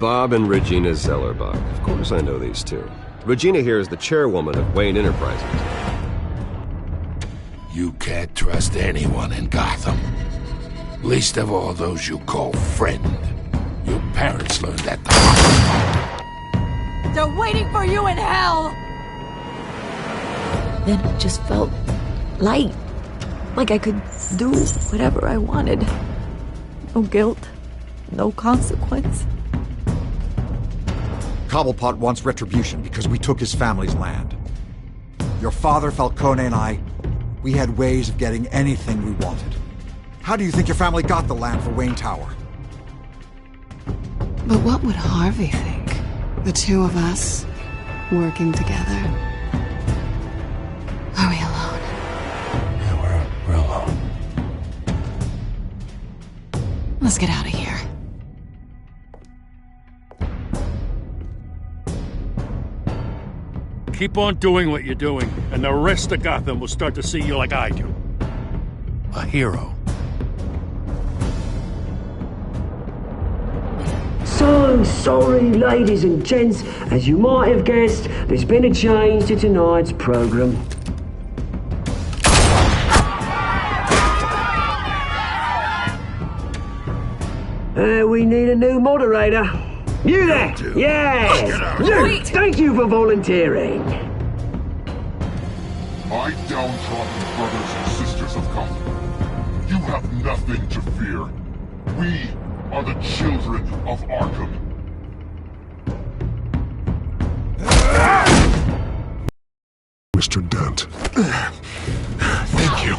Bob and Regina Zellerbach. Of course I know these two. Regina here is the chairwoman of Wayne Enterprises. You can't trust anyone in Gotham. Least of all those you call friend. Your parents learned that the hard way. They're waiting for you in hell! Then it just felt light. Like I could do whatever I wanted. No guilt. No consequence. Cobblepot wants retribution because we took his family's land. Your father, Falcone, and I, we had ways of getting anything we wanted. How do you think your family got the land for Wayne Tower? But what would Harvey think? The two of us, working together? Are we alone? Yeah, we're alone. Let's get out of here. Keep on doing what you're doing, and the rest of Gotham will start to see you like I do. A hero. So sorry, ladies and gents. As you might have guessed, there's been a change to tonight's program. We need a new moderator. You there? Yes! You! Thank you for volunteering. My downtrodden brothers and sisters of Gotham, you have nothing to fear. We are the children of Arkham. Mr. Dent. Thank you.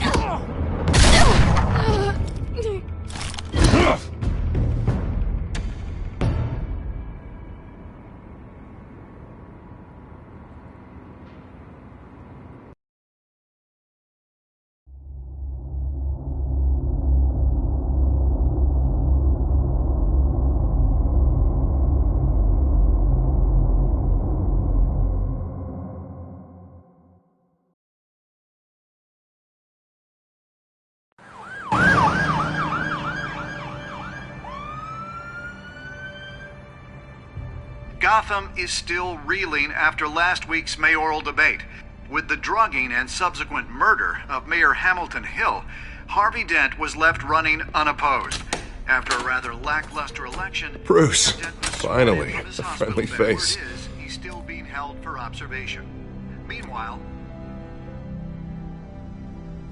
Gotham is still reeling after last week's mayoral debate. With the drugging and subsequent murder of Mayor Hamilton Hill, Harvey Dent was left running unopposed. After a rather lackluster election, Bruce, finally, a friendly face. He's still being held for observation. Meanwhile,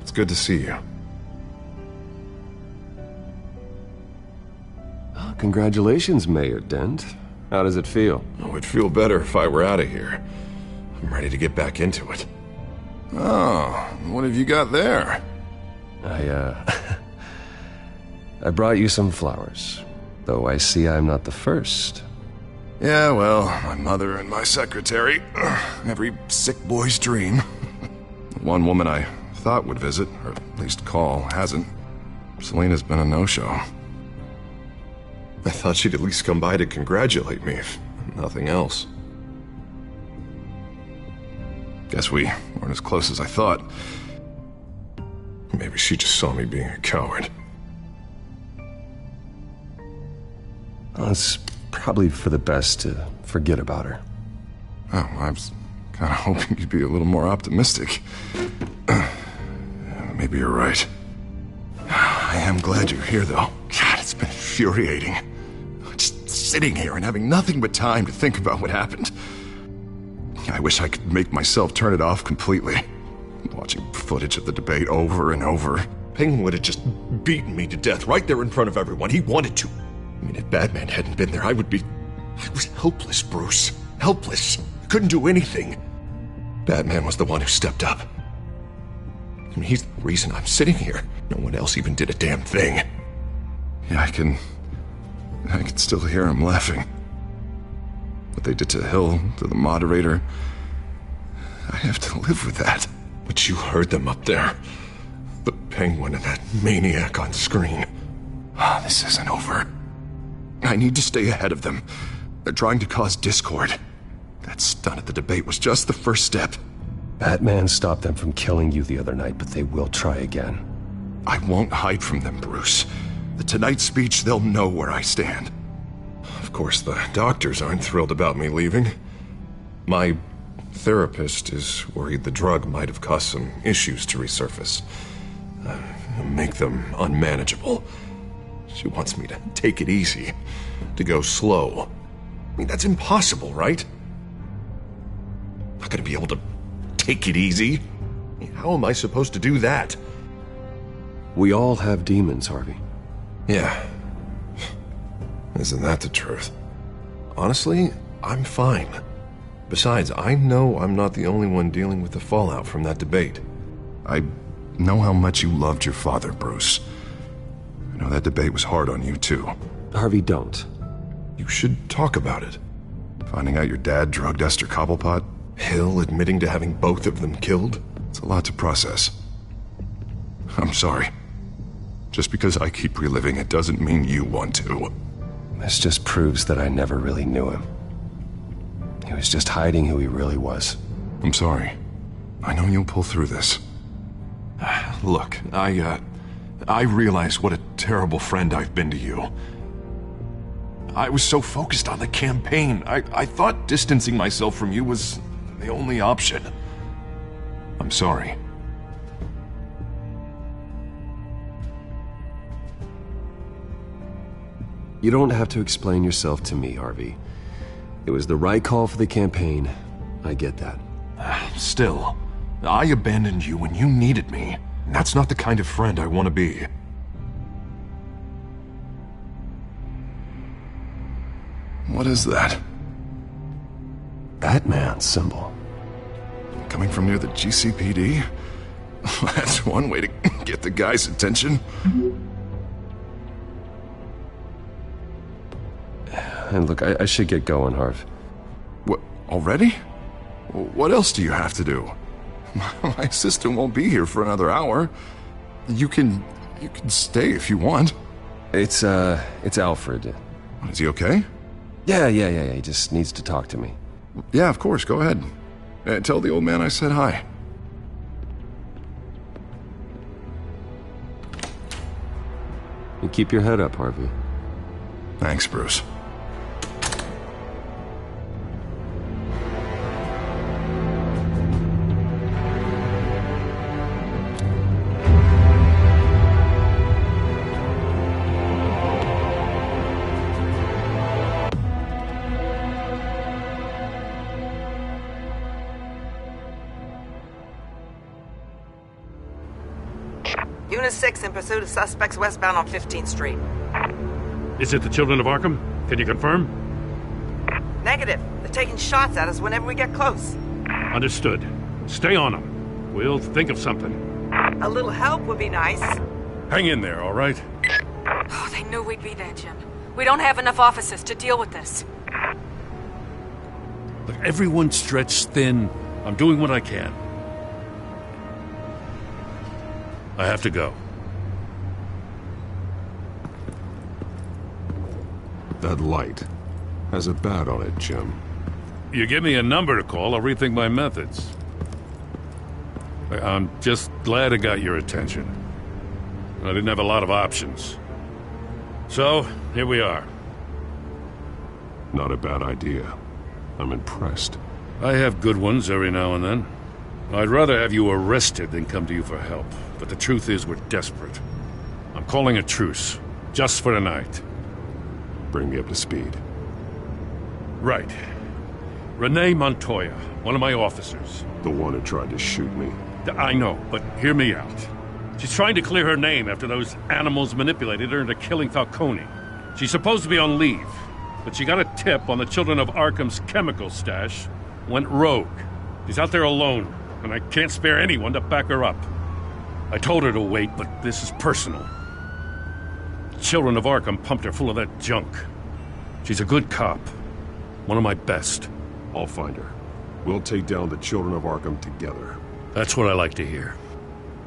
It's good to see you. Oh, congratulations, Mayor Dent. How does it feel? Oh, it'd feel better if I were out of here. I'm ready to get back into it. Oh, what have you got there? I brought you some flowers. Though I see I'm not the first. Yeah, well, my mother and my secretary. Every sick boy's dream. One woman I thought would visit, or at least call, hasn't. Selena's been a no-show. I thought she'd at least come by to congratulate me, if nothing else. Guess we weren't as close as I thought. Maybe she just saw me being a coward. Well, it's probably for the best to forget about her. Oh, I was kind of hoping you'd be a little more optimistic. Maybe you're right. I am glad you're here, though. God, it's been infuriating. Just sitting here and having nothing but time to think about what happened. I wish I could make myself turn it off completely. Watching footage of the debate over and over. Penguin would have just beaten me to death right there in front of everyone. He wanted to. I mean, if Batman hadn't been there, I was helpless, Bruce. Helpless. Couldn't do anything. Batman was the one who stepped up. I mean, he's the reason I'm sitting here. No one else even did a damn thing. Yeah, I can still hear him laughing. What they did to Hill, to the moderator, I have to live with that. But you heard them up there. The Penguin and that maniac on screen. This isn't over. I need to stay ahead of them. They're trying to cause discord. That stunt at the debate was just the first step. Batman stopped them from killing you the other night, but they will try again. I won't hide from them, Bruce. The Tonight speech, they'll know where I stand. Of Of course, the doctors aren't thrilled about me leaving. My therapist is worried the drug might have caused some issues to resurface. Make them unmanageable. She wants me to take it easy, to go slow. I mean, that's impossible, right? Not gonna be able to take it easy. How am I supposed to do that? We all have demons, Harvey. Yeah. Isn't that the truth? Honestly, I'm fine. Besides, I know I'm not the only one dealing with the fallout from that debate. I know how much you loved your father, Bruce. I know that debate was hard on you, too. Harvey, don't. You should talk about it. Finding out your dad drugged Esther Cobblepot, Hill admitting to having both of them killed. It's a lot to process. I'm sorry. Just because I keep reliving it doesn't mean you want to. This just proves that I never really knew him. He was just hiding who he really was. I'm sorry. I know you'll pull through this. Look, I realize what a terrible friend I've been to you. I was so focused on the campaign. I thought distancing myself from you was the only option. I'm sorry. You don't have to explain yourself to me, Harvey. It was the right call for the campaign. I get that. Still, I abandoned you when you needed me. That's not the kind of friend I want to be. What is that? Batman's symbol. Coming from near the GCPD? That's one way to get the guy's attention. And look, I should get going, Harv. What, already? What else do you have to do? My assistant won't be here for another hour. You can stay if you want. It's Alfred. Is he okay? Yeah, he just needs to talk to me. Yeah, of course, go ahead. Tell the old man I said hi. You keep your head up, Harvey. Thanks, Bruce. Unit 6 in pursuit of suspects westbound on 15th Street. Is it the Children of Arkham? Can you confirm? Negative. They're taking shots at us whenever we get close. Understood. Stay on them. We'll think of something. A little help would be nice. Hang in there, all right? Oh, they knew we'd be there, Jim. We don't have enough officers to deal with this. Look, everyone's stretched thin. I'm doing what I can. I have to go. That light has a bat on it, Jim. You give me a number to call, I'll rethink my methods. I'm just glad I got your attention. I didn't have a lot of options. So, here we are. Not a bad idea. I'm impressed. I have good ones every now and then. I'd rather have you arrested than come to you for help. But the truth is, we're desperate. I'm calling a truce, just for tonight. Bring me up to speed. Right. Renee Montoya, one of my officers. The one who tried to shoot me. I know, but hear me out. She's trying to clear her name after those animals manipulated her into killing Falcone. She's supposed to be on leave, but she got a tip on the Children of Arkham's chemical stash, went rogue. She's out there alone, and I can't spare anyone to back her up. I told her to wait, but this is personal. Children of Arkham pumped her full of that junk. She's a good cop. One of my best. I'll find her. We'll take down the Children of Arkham together. That's what I like to hear.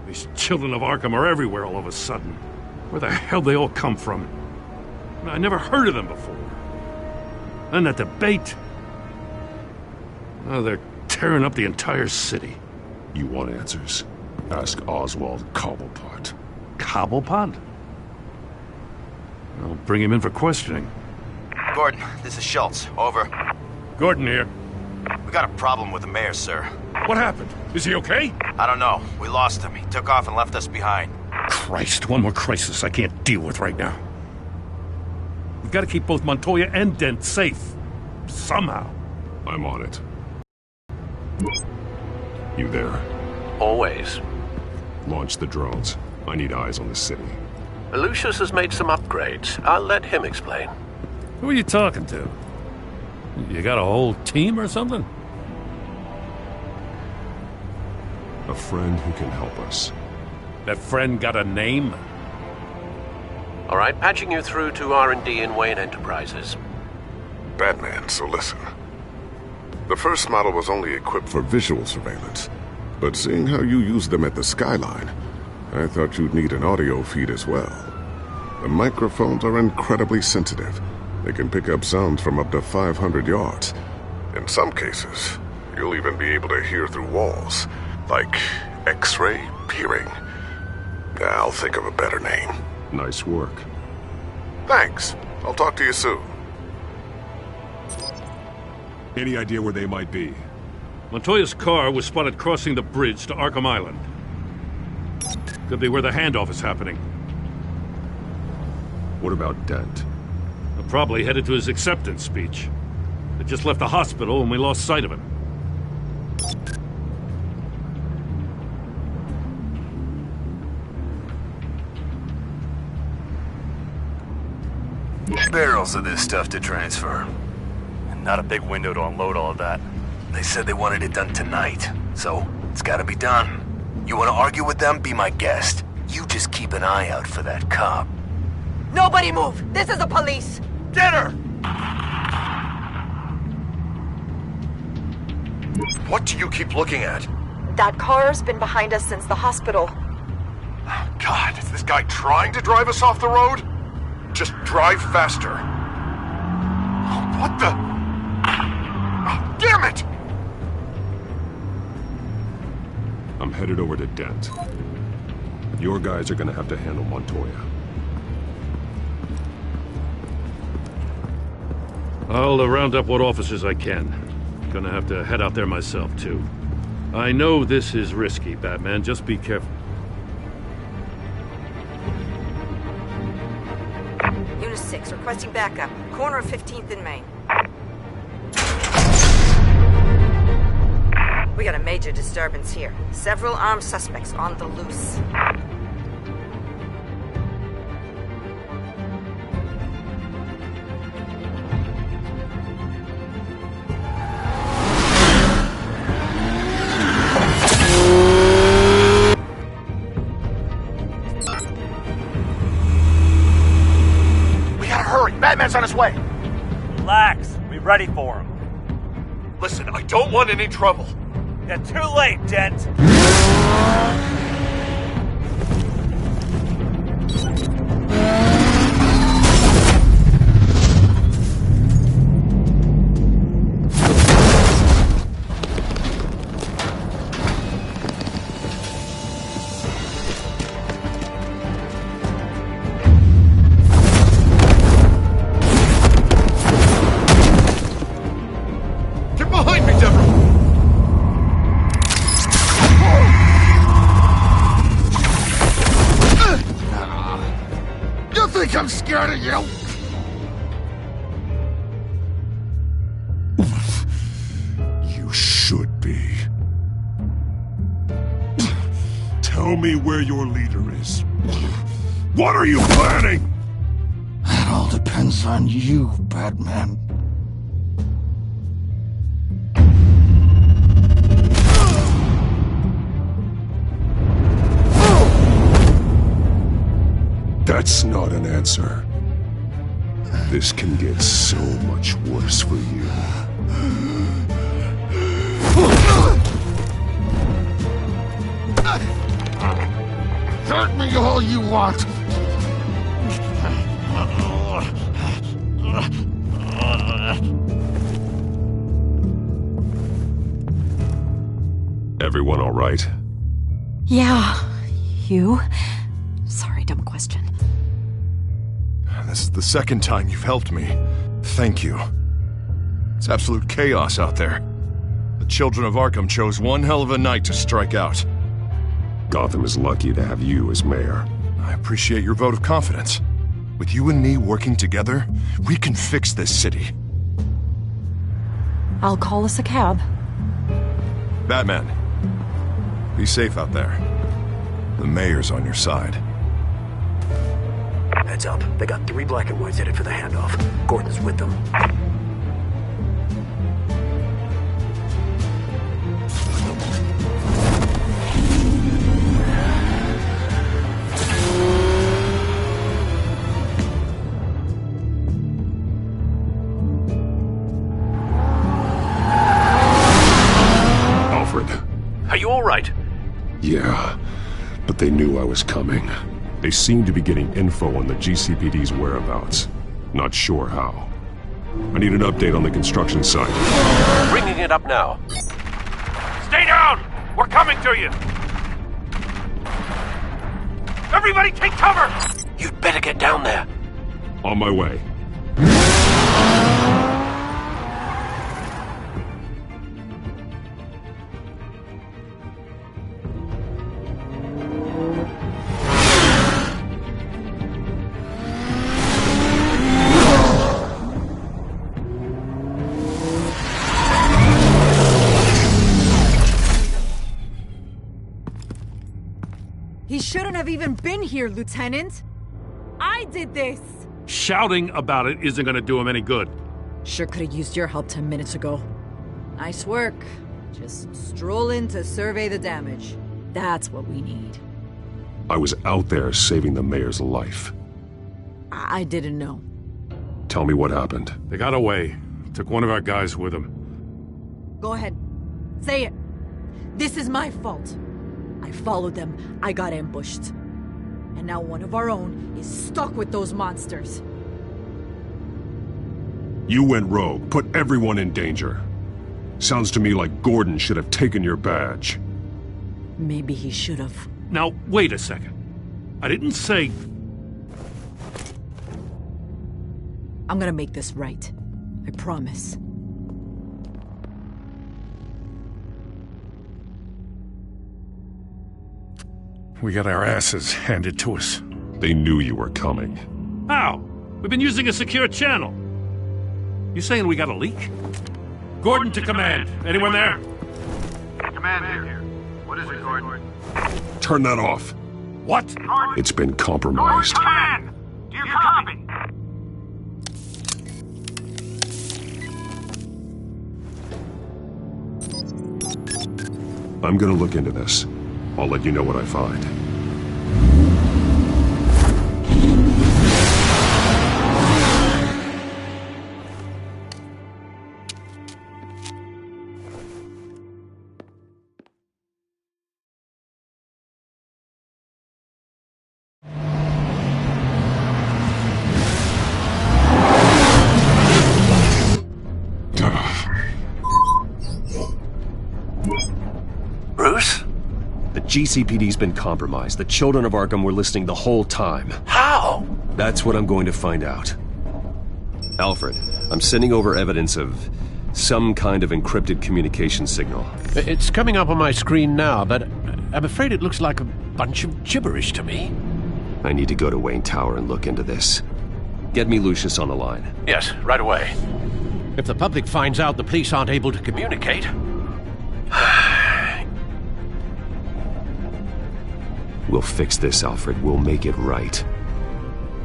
These Children of Arkham are everywhere all of a sudden. Where the hell they all come from? I never heard of them before. And that debate. Oh, they're tearing up the entire city. You want answers? Ask Oswald Cobblepot. Cobblepot? I'll bring him in for questioning. Gordon, this is Schultz. Over. Gordon here. We got a problem with the mayor, sir. What happened? Is he okay? I don't know. We lost him. He took off and left us behind. Christ, one more crisis I can't deal with right now. We've got to keep both Montoya and Dent safe. Somehow. I'm on it. You there? Always. Launch the drones. I need eyes on the city. Lucius has made some upgrades. I'll let him explain. Who are you talking to? You got a whole team or something? A friend who can help us. That friend got a name? All right, patching you through to R&D in Wayne Enterprises. Batman, so listen. The first model was only equipped for visual surveillance, but seeing how you use them at the skyline, I thought you'd need an audio feed as well. The microphones are incredibly sensitive. They can pick up sounds from up to 500 yards. In some cases, you'll even be able to hear through walls, like X-ray peering. I'll think of a better name. Nice work. Thanks. I'll talk to you soon. Any idea where they might be? Montoya's car was spotted crossing the bridge to Arkham Island. Could be where the handoff is happening. What about Dent? Probably headed to his acceptance speech. They just left the hospital and we lost sight of him. Barrels of this stuff to transfer. And not a big window to unload all of that. They said they wanted it done tonight, so it's gotta be done. You wanna argue with them? Be my guest. You just keep an eye out for that cop. Nobody move! This is the police! Get her! What do you keep looking at? That car's been behind us since the hospital. God, is this guy trying to drive us off the road? Just drive faster. What the? Oh, damn it! I'm headed over to Dent. Your guys are gonna have to handle Montoya. I'll round up what officers I can. Gonna have to head out there myself, too. I know this is risky, Batman. Just be careful. Unit 6, requesting backup. Corner of 15th and Main. We got a major disturbance here. Several armed suspects on the loose. Batman's on his way. Relax. We're ready for him. Listen, I don't want any trouble. You're too late, Dent. I'm scared of you! You should be. Tell me where your leader is. What are you planning? That all depends on you, Batman. That's not an answer. This can get so much worse for you. Hurt me all you want. Everyone all right? Yeah. You? Sorry, dumb question. This is the second time you've helped me. Thank you. It's absolute chaos out there. The children of Arkham chose one hell of a night to strike out. Gotham is lucky to have you as mayor. I appreciate your vote of confidence. With you and me working together, we can fix this city. I'll call us a cab. Batman, be safe out there. The mayor's on your side. Heads up. They got 3 black and whites headed for the handoff. Gordon's with them. Alfred. Are you all right? Yeah, but they knew I was coming. They seem to be getting info on the GCPD's whereabouts. Not sure how. I need an update on the construction site. Bringing it up now. Stay down! We're coming to you! Everybody take cover! You'd better get down there. On my way. He shouldn't have even been here, Lieutenant. I did this. Shouting about it isn't gonna do him any good. Sure could have used your help 10 minutes ago. Nice work. Just stroll in to survey the damage. That's what we need. I was out there saving the mayor's life. I didn't know. Tell me what happened. They got away. Took one of our guys with them. Go ahead. Say it. This is my fault. I followed them. I got ambushed. And now one of our own is stuck with those monsters. You went rogue, put everyone in danger. Sounds to me like Gordon should have taken your badge. Maybe he should have. Now, wait a second. I didn't say... I'm gonna make this right. I promise. We got our asses handed to us. They knew you were coming. How? We've been using a secure channel. You saying we got a leak? Gordon to command. Anyone there? Command here. What is it, Gordon? Turn that off. What? It's been compromised. Command! Do you copy? I'm gonna look into this. I'll let you know what I find. Bruce? The GCPD's been compromised. The children of Arkham were listening the whole time. How? That's what I'm going to find out. Alfred, I'm sending over evidence of some kind of encrypted communication signal. It's coming up on my screen now, but I'm afraid it looks like a bunch of gibberish to me. I need to go to Wayne Tower and look into this. Get me Lucius on the line. Yes, right away. If the public finds out the police aren't able to communicate... We'll fix this, Alfred. We'll make it right.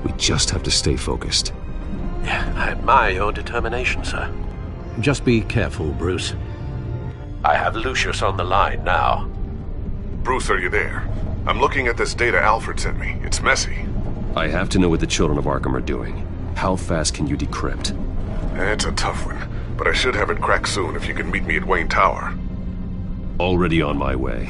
We just have to stay focused. I admire your determination, sir. Just be careful, Bruce. I have Lucius on the line now. Bruce, are you there? I'm looking at this data Alfred sent me. It's messy. I have to know what the children of Arkham are doing. How fast can you decrypt? It's a tough one, but I should have it cracked soon if you can meet me at Wayne Tower. Already on my way.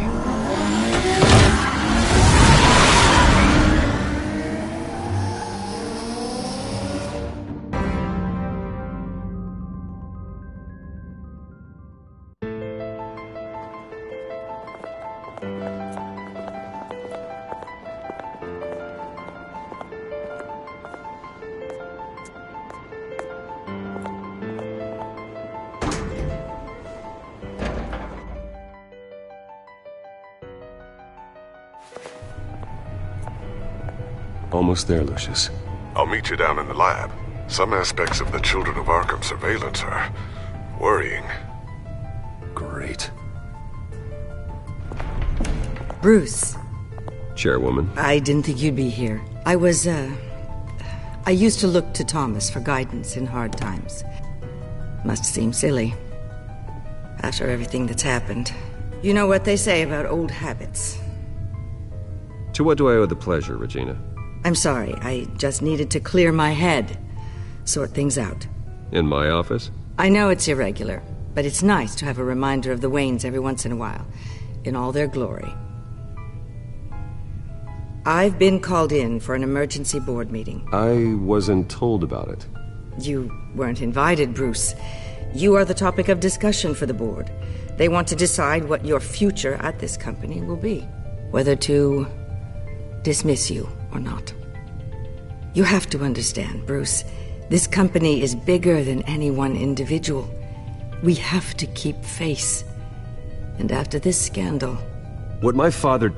Almost there, Lucius. I'll meet you down in the lab. Some aspects of the Children of Arkham surveillance are worrying. Great. Bruce. Chairwoman. I didn't think you'd be here. I used to look to Thomas for guidance in hard times. Must seem silly. After everything that's happened. You know what they say about old habits. To what do I owe the pleasure, Regina? I'm sorry, I just needed to clear my head. Sort things out. In my office? I know it's irregular, but it's nice to have a reminder of the Waynes every once in a while. In all their glory. I've been called in for an emergency board meeting. I wasn't told about it. You weren't invited, Bruce. You are the topic of discussion for the board. They want to decide what your future at this company will be. Whether to dismiss you or not. You have to understand, Bruce. This company is bigger than any one individual. We have to keep face. And after this scandal... What my father...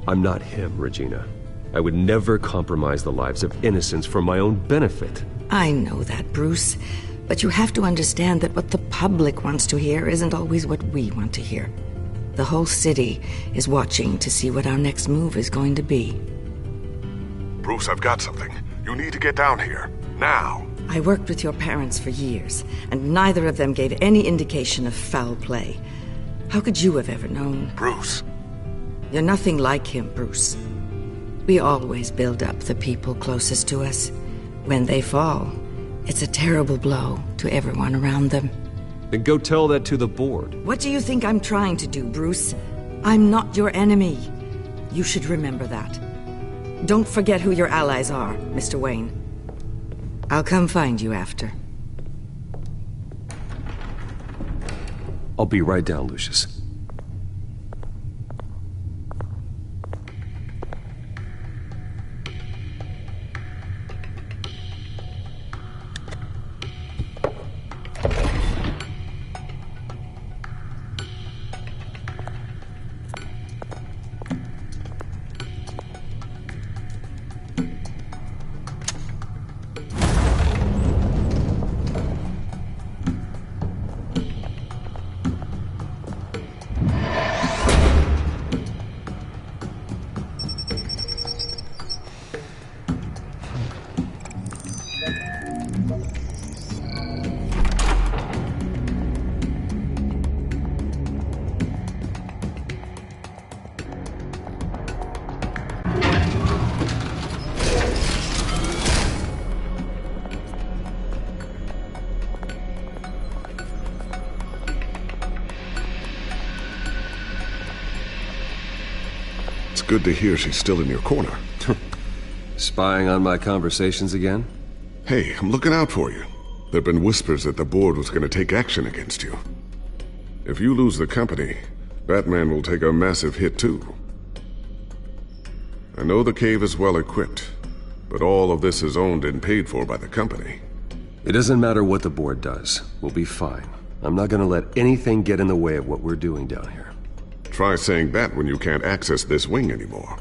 I'm not him, Regina. I would never compromise the lives of innocents for my own benefit. I know that, Bruce. But you have to understand that what the public wants to hear isn't always what we want to hear. The whole city is watching to see what our next move is going to be. Bruce, I've got something. You need to get down here. Now. I worked with your parents for years, and neither of them gave any indication of foul play. How could you have ever known? Bruce. You're nothing like him, Bruce. We always build up the people closest to us. When they fall, it's a terrible blow to everyone around them. Then go tell that to the board. What do you think I'm trying to do, Bruce? I'm not your enemy. You should remember that. Don't forget who your allies are, Mr. Wayne. I'll come find you after. I'll be right down, Lucius. Good to hear she's still in your corner. Spying on my conversations again? Hey, I'm looking out for you. There've been whispers that the board was going to take action against you. If you lose the company, Batman will take a massive hit too. I know the cave is well equipped, but all of this is owned and paid for by the company. It doesn't matter what the board does. We'll be fine. I'm not going to let anything get in the way of what we're doing down here. Try saying that when you can't access this wing anymore.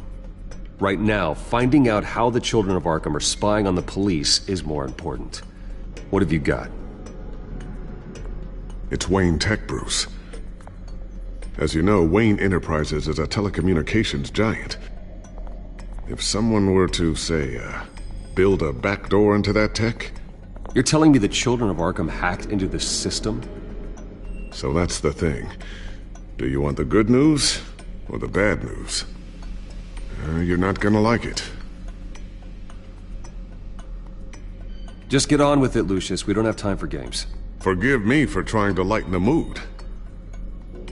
Right now, finding out how the Children of Arkham are spying on the police is more important. What have you got? It's Wayne Tech, Bruce. As you know, Wayne Enterprises is a telecommunications giant. If someone were to, say, build a backdoor into that tech... You're telling me the Children of Arkham hacked into the system? So that's the thing. Do you want the good news or the bad news? You're not gonna like it. Just get on with it, Lucius. We don't have time for games. Forgive me for trying to lighten the mood.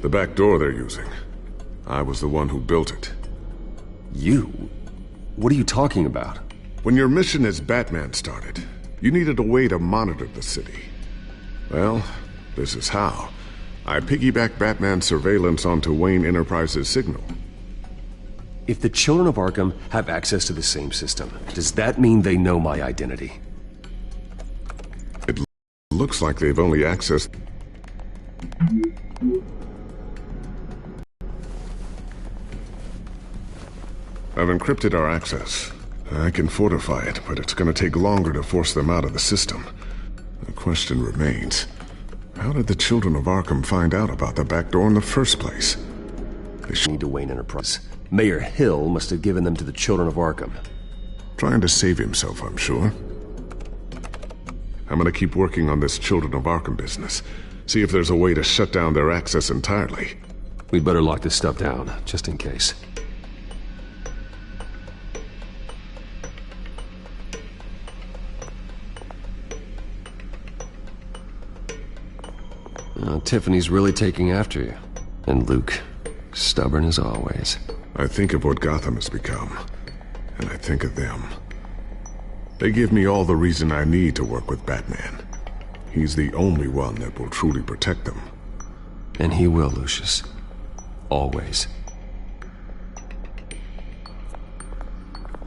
The back door they're using. I was the one who built it. You? What are you talking about? When your mission as Batman started, you needed a way to monitor the city. Well, this is how. I piggybacked Batman's surveillance onto Wayne Enterprises' signal. If the Children of Arkham have access to the same system, does that mean they know my identity? It looks like they've only accessed... I've encrypted our access. I can fortify it, but it's gonna take longer to force them out of the system. The question remains, how did the Children of Arkham find out about the back door in the first place? They should need to Wayne Enterprise. Mayor Hill must have given them to the Children of Arkham. Trying to save himself, I'm sure. I'm gonna keep working on this Children of Arkham business. See if there's a way to shut down their access entirely. We'd better lock this stuff down, just in case. Tiffany's really taking after you. And Luke, stubborn as always. I think of what Gotham has become, and I think of them. They give me all the reason I need to work with Batman. He's the only one that will truly protect them. And he will, Lucius. Always.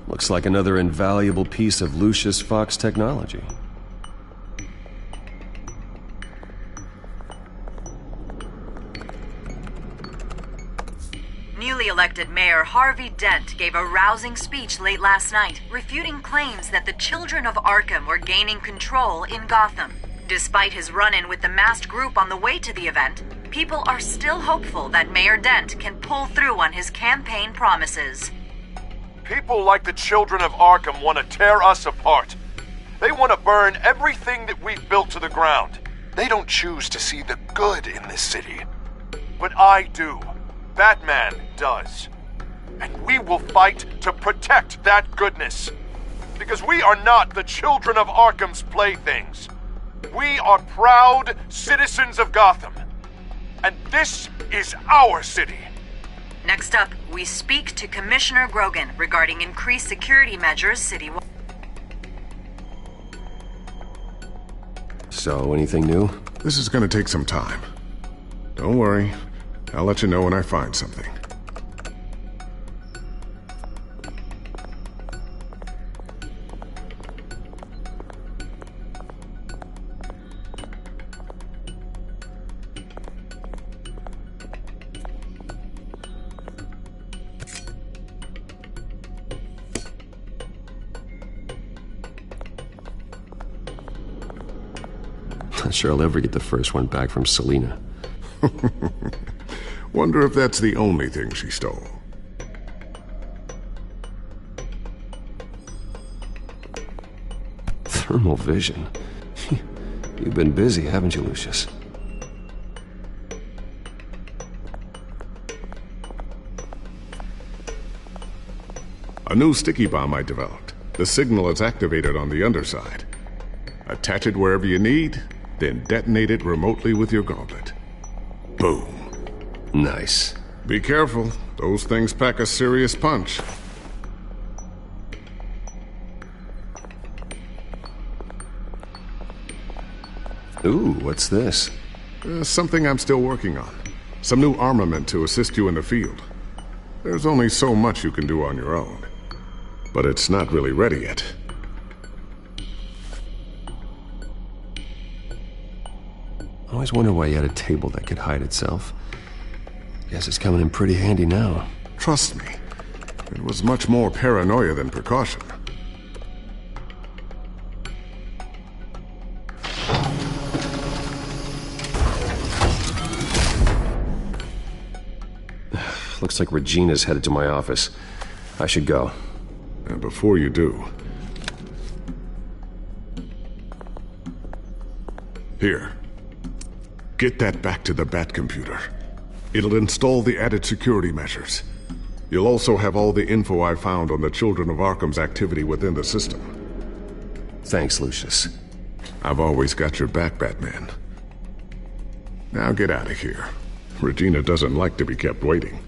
Looks like another invaluable piece of Lucius Fox technology. Newly elected Mayor Harvey Dent gave a rousing speech late last night, refuting claims that the Children of Arkham were gaining control in Gotham. Despite his run-in with the masked group on the way to the event, people are still hopeful that Mayor Dent can pull through on his campaign promises. People like the Children of Arkham want to tear us apart. They want to burn everything that we've built to the ground. They don't choose to see the good in this city. But I do. Batman does. And we will fight to protect that goodness. Because we are not the Children of Arkham's playthings. We are proud citizens of Gotham. And this is our city. Next up, we speak to Commissioner Grogan regarding increased security measures citywide. So, anything new? This is gonna take some time. Don't worry. I'll let you know when I find something. Not sure I'll ever get the first one back from Selina. Wonder if that's the only thing she stole. Thermal vision. You've been busy, haven't you, Lucius? A new sticky bomb I developed. The signal is activated on the underside. Attach it wherever you need, then detonate it remotely with your gauntlet. Boom. Nice. Be careful. Those things pack a serious punch. Ooh, what's this? Something I'm still working on. Some new armament to assist you in the field. There's only so much you can do on your own. But it's not really ready yet. I always wondered why you had a table that could hide itself. Guess it's coming in pretty handy now. Trust me, it was much more paranoia than precaution. Looks like Regina's headed to my office. I should go. And before you do... Here. Get that back to the Bat computer. It'll install the added security measures. You'll also have all the info I found on the Children of Arkham's activity within the system. Thanks, Lucius. I've always got your back, Batman. Now get out of here. Regina doesn't like to be kept waiting.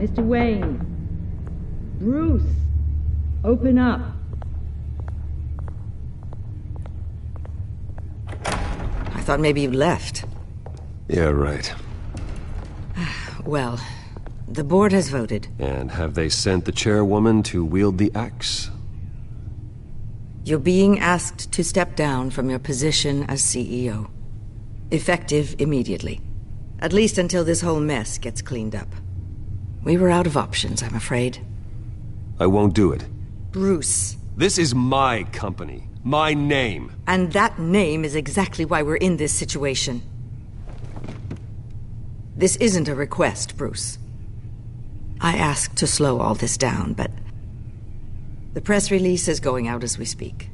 Mr. Wayne. Bruce. Open up. I thought maybe you left. Yeah, right. Well, the board has voted. And have they sent the chairwoman to wield the axe? You're being asked to step down from your position as CEO. Effective immediately. At least until this whole mess gets cleaned up. We were out of options, I'm afraid. I won't do it. Bruce. This is my company. My name. And that name is exactly why we're in this situation. This isn't a request, Bruce. I asked to slow all this down, but the press release is going out as we speak.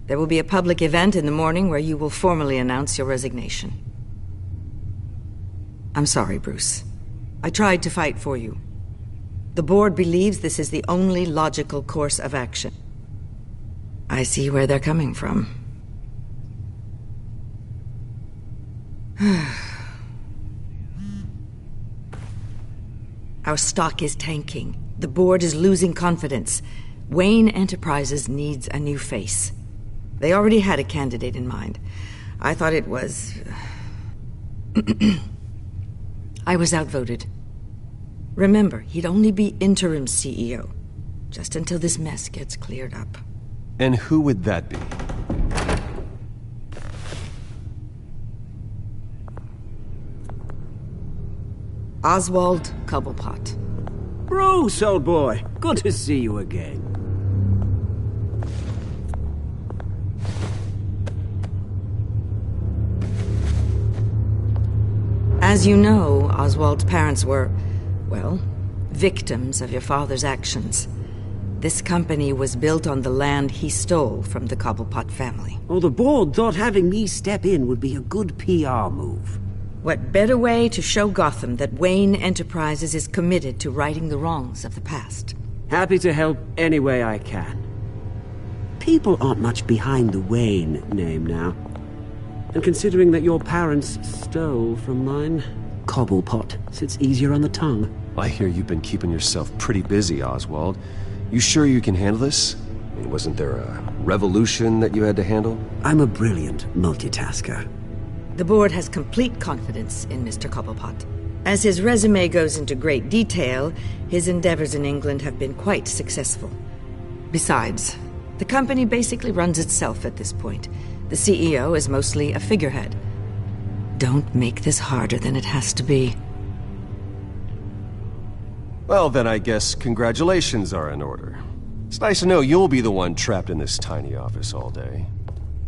There will be a public event in the morning where you will formally announce your resignation. I'm sorry, Bruce. I tried to fight for you. The board believes this is the only logical course of action. I see where they're coming from. Our stock is tanking. The board is losing confidence. Wayne Enterprises needs a new face. They already had a candidate in mind. I thought it was... I was outvoted. Remember, he'd only be interim CEO, just until this mess gets cleared up. And who would that be? Oswald Cobblepot. Bruce, old boy. Good to see you again. As you know, Oswald's parents were, well, victims of your father's actions. This company was built on the land he stole from the Cobblepot family. Oh, the board thought having me step in would be a good PR move. What better way to show Gotham that Wayne Enterprises is committed to righting the wrongs of the past? Happy to help any way I can. People aren't much behind the Wayne name now. And considering that your parents stole from mine, Cobblepot sits easier on the tongue. I hear you've been keeping yourself pretty busy, Oswald. You sure you can handle this? I mean, wasn't there a revolution that you had to handle? I'm a brilliant multitasker. The board has complete confidence in Mr. Cobblepot. As his resume goes into great detail, his endeavors in England have been quite successful. Besides, the company basically runs itself at this point. The CEO is mostly a figurehead. Don't make this harder than it has to be. Well, then I guess congratulations are in order. It's nice to know you'll be the one trapped in this tiny office all day.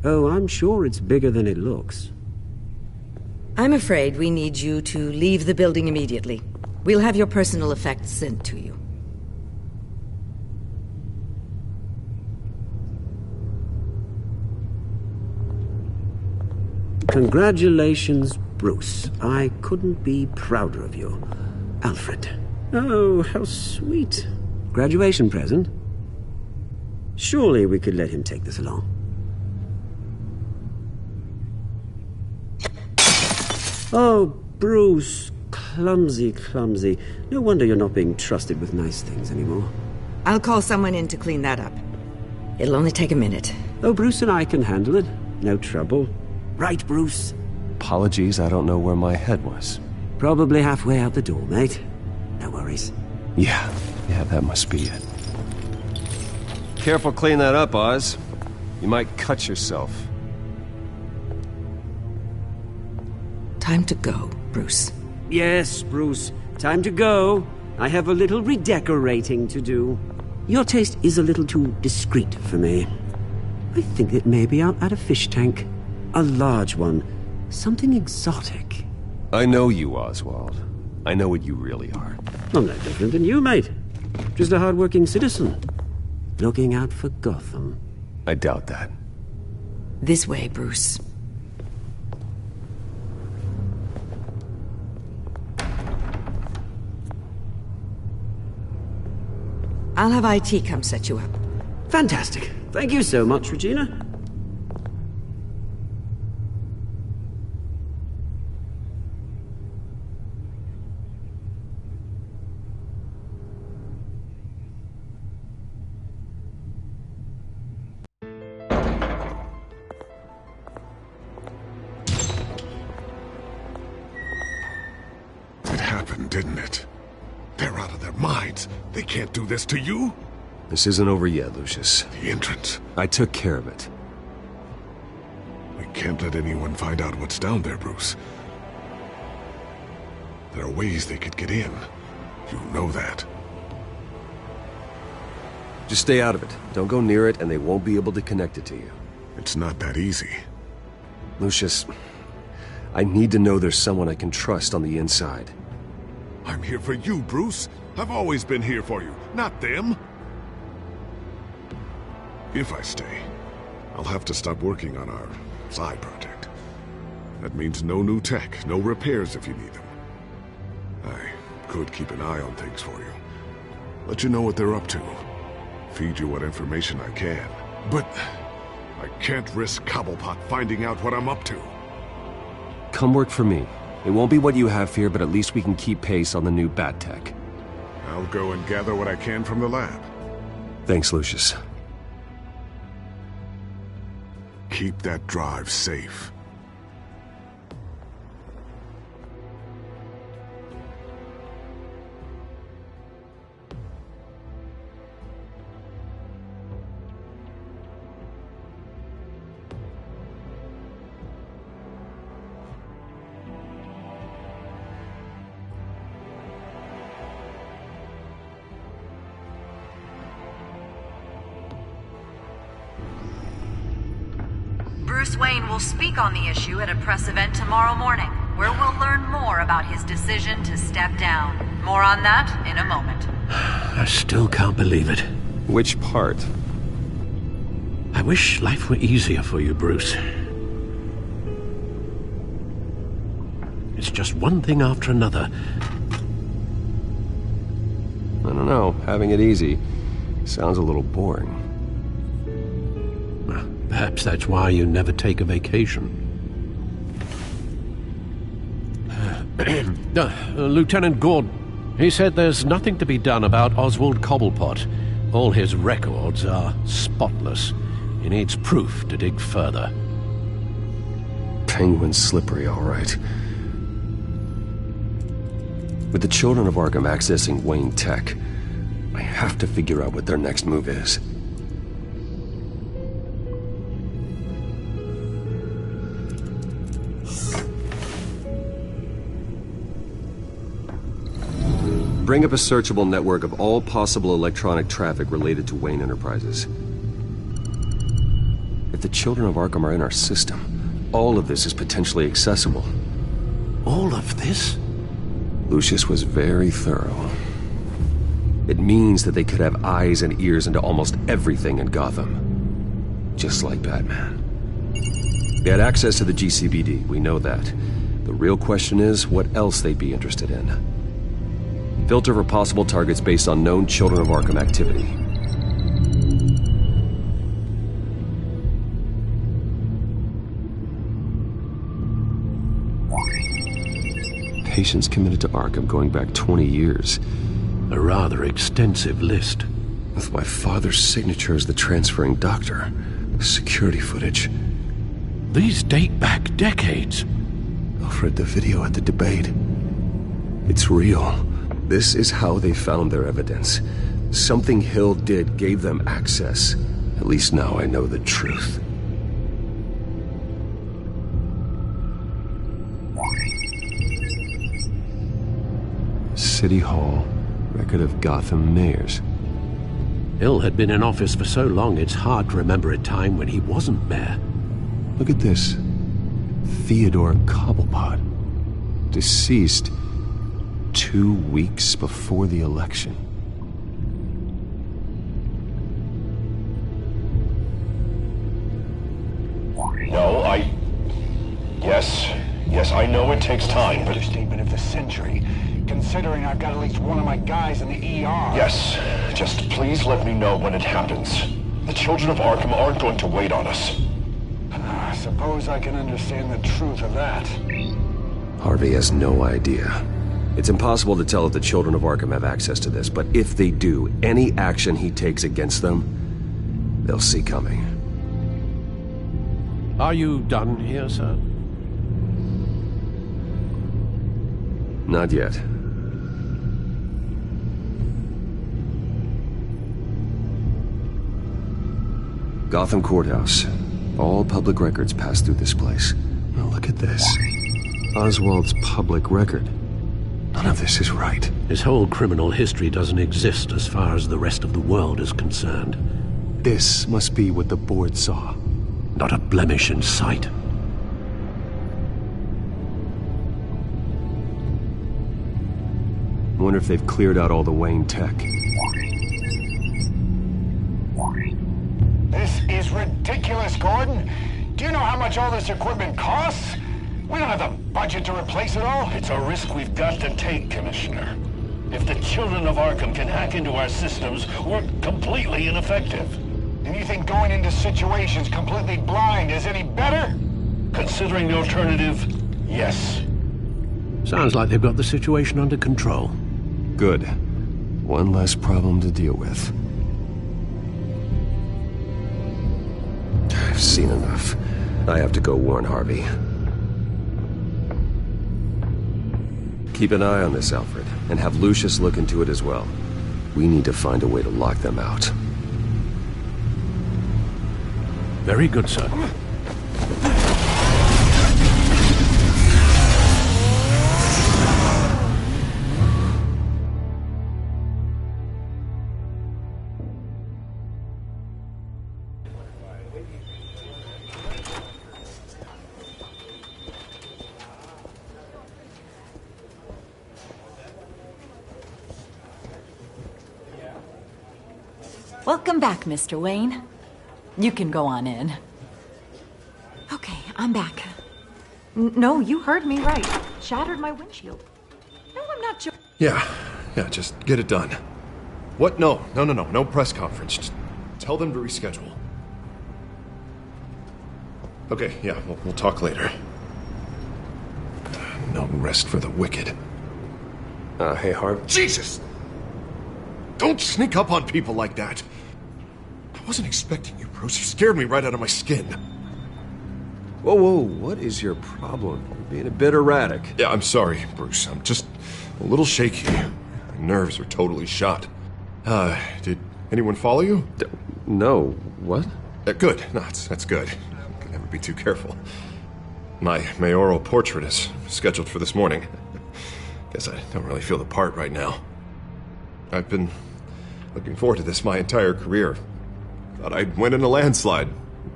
Oh, I'm sure it's bigger than it looks. I'm afraid we need you to leave the building immediately. We'll have your personal effects sent to you. Congratulations, Bruce. I couldn't be prouder of you. Alfred. Oh, how sweet. Graduation present? Surely we could let him take this along. Oh, Bruce. Clumsy, clumsy. No wonder you're not being trusted with nice things anymore. I'll call someone in to clean that up. It'll only take a minute. Oh, Bruce and I can handle it. No trouble. Right, Bruce? Apologies, I don't know where my head was. Probably halfway out the door, mate. No worries. Yeah, that must be it. Careful cleaning that up, Oz. You might cut yourself. Time to go, Bruce. Yes, Bruce. Time to go. I have a little redecorating to do. Your taste is a little too discreet for me. I think that maybe I'll add a fish tank. A large one. Something exotic. I know you, Oswald. I know what you really are. I'm no different than you, mate. Just a hard-working citizen. Looking out for Gotham. I doubt that. This way, Bruce. I'll have IT come set you up. Fantastic. Thank you so much, Regina. didn't it? They're out of their minds. They can't do this to you. This isn't over yet, Lucius. The entrance. I took care of it. We can't let anyone find out what's down there, Bruce. There are ways they could get in. You know that. Just stay out of it. Don't go near it, and they won't be able to connect it to you. It's not that easy. Lucius, I need to know there's someone I can trust on the inside. I'm here for you, Bruce. I've always been here for you, not them. If I stay, I'll have to stop working on our side project. That means no new tech, no repairs if you need them. I could keep an eye on things for you. Let you know what they're up to. Feed you what information I can. But I can't risk Cobblepot finding out what I'm up to. Come work for me. It won't be what you have here, but at least we can keep pace on the new bat tech. I'll go and gather what I can from the lab. Thanks, Lucius. Keep that drive safe. Bruce Wayne will speak on the issue at a press event tomorrow morning, where we'll learn more about his decision to step down. More on that in a moment. I still can't believe it. Which part? I wish life were easier for you, Bruce. It's just one thing after another. I don't know. Having it easy sounds a little boring. Perhaps that's why you never take a vacation. Lieutenant Gordon, he said there's nothing to be done about Oswald Cobblepot. All his records are spotless. He needs proof to dig further. Penguin's slippery, all right. With the children of Arkham accessing Wayne Tech, I have to figure out what their next move is. Bring up a searchable network of all possible electronic traffic related to Wayne Enterprises. If the children of Arkham are in our system, all of this is potentially accessible. All of this? Lucius was very thorough. It means that they could have eyes and ears into almost everything in Gotham. Just like Batman. They had access to the GCPD, we know that. The real question is what else they'd be interested in. Filter for possible targets based on known Children of Arkham activity. Patients committed to Arkham going back 20 years. A rather extensive list. With my father's signature as the transferring doctor. Security footage. These date back decades. I've read the video at the debate. It's real. This is how they found their evidence. Something Hill did gave them access. At least now I know the truth. City Hall, record of Gotham mayors. Hill had been in office for so long it's hard to remember a time when he wasn't mayor. Look at this. Theodore Cobblepot. Deceased 2 weeks before the election. No, Yes, I know it takes time, but... Understatement of the century, considering I've got at least one of my guys in the ER. Yes, just please let me know when it happens. The children of Arkham aren't going to wait on us. I suppose I can understand the truth of that. Harvey has no idea. It's impossible to tell if the children of Arkham have access to this, but if they do, any action he takes against them, they'll see coming. Are you done here, sir? Not yet. Gotham Courthouse. All public records pass through this place. Now look at this. Oswald's public record. None of this is right. His whole criminal history doesn't exist as far as the rest of the world is concerned. This must be what the board saw. Not a blemish in sight. I wonder if they've cleared out all the Wayne tech. This is ridiculous, Gordon. Do you know how much all this equipment costs? We don't have the budget to replace it all. It's a risk we've got to take, Commissioner. If the children of Arkham can hack into our systems, we're completely ineffective. And you think going into situations completely blind is any better? Considering the alternative, yes. Sounds like they've got the situation under control. Good. One less problem to deal with. I've seen enough. I have to go warn Harvey. Keep an eye on this, Alfred, and have Lucius look into it as well. We need to find a way to lock them out. Very good, sir. Welcome back, Mr. Wayne. You can go on in. Okay, I'm back. No, you heard me right. Shattered my windshield. No, I'm not joking. Yeah, just get it done. What? No press conference. Just tell them to reschedule. Okay, yeah, we'll talk later. No rest for the wicked. Hey, Harv. Jesus! Don't sneak up on people like that. I wasn't expecting you, Bruce. You scared me right out of my skin. Whoa, what is your problem? You're being a bit erratic. Yeah, I'm sorry, Bruce. I'm just a little shaky. My nerves are totally shot. Did anyone follow you? No. What? Good. No, that's good. I can never be too careful. My mayoral portrait is scheduled for this morning. Guess I don't really feel the part right now. I've been looking forward to this my entire career. Thought I'd win in a landslide,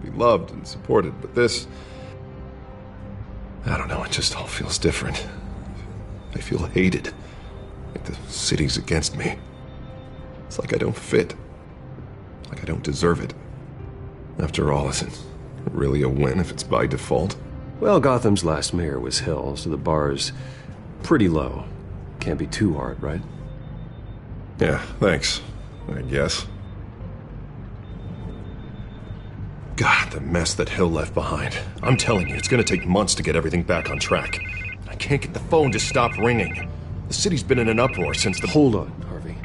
be loved and supported, but this... I don't know, it just all feels different. I feel hated. Like the city's against me. It's like I don't fit. Like I don't deserve it. After all, is it really a win if it's by default? Well, Gotham's last mayor was Hill, so the bar's pretty low. Can't be too hard, right? Yeah, thanks, I guess. God, the mess that Hill left behind. I'm telling you, it's gonna take months to get everything back on track. I can't get the phone to stop ringing. The city's been in an uproar since the... Hold on, Harvey.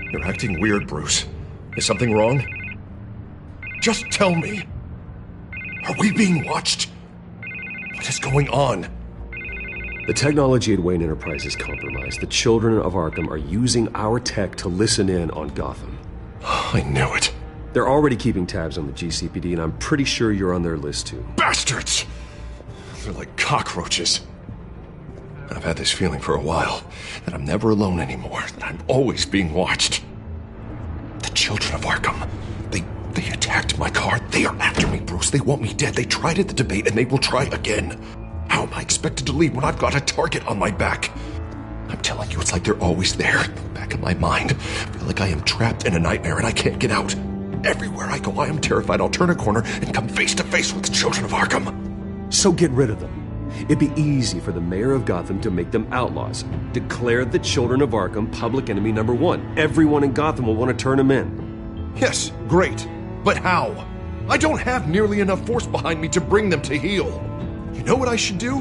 You're acting weird, Bruce. Is something wrong? Just tell me. Are we being watched? What is going on? The technology at Wayne Enterprise is compromised. The children of Arkham are using our tech to listen in on Gotham. I knew it. They're already keeping tabs on the GCPD, and I'm pretty sure you're on their list, too. Bastards! They're like cockroaches. I've had this feeling for a while, that I'm never alone anymore, that I'm always being watched. The children of Arkham, they attacked my car. They are after me, Bruce. They want me dead. They tried at the debate, and they will try again. How am I expected to leave when I've got a target on my back? I'm telling you, it's like they're always there, in the back of my mind. I feel like I am trapped in a nightmare and I can't get out. Everywhere I go, I am terrified I'll turn a corner and come face to face with the children of Arkham. So get rid of them. It'd be easy for the mayor of Gotham to make them outlaws. Declare the children of Arkham public enemy number one. Everyone in Gotham will want to turn them in. Yes, great. But how? I don't have nearly enough force behind me to bring them to heel. You know what I should do?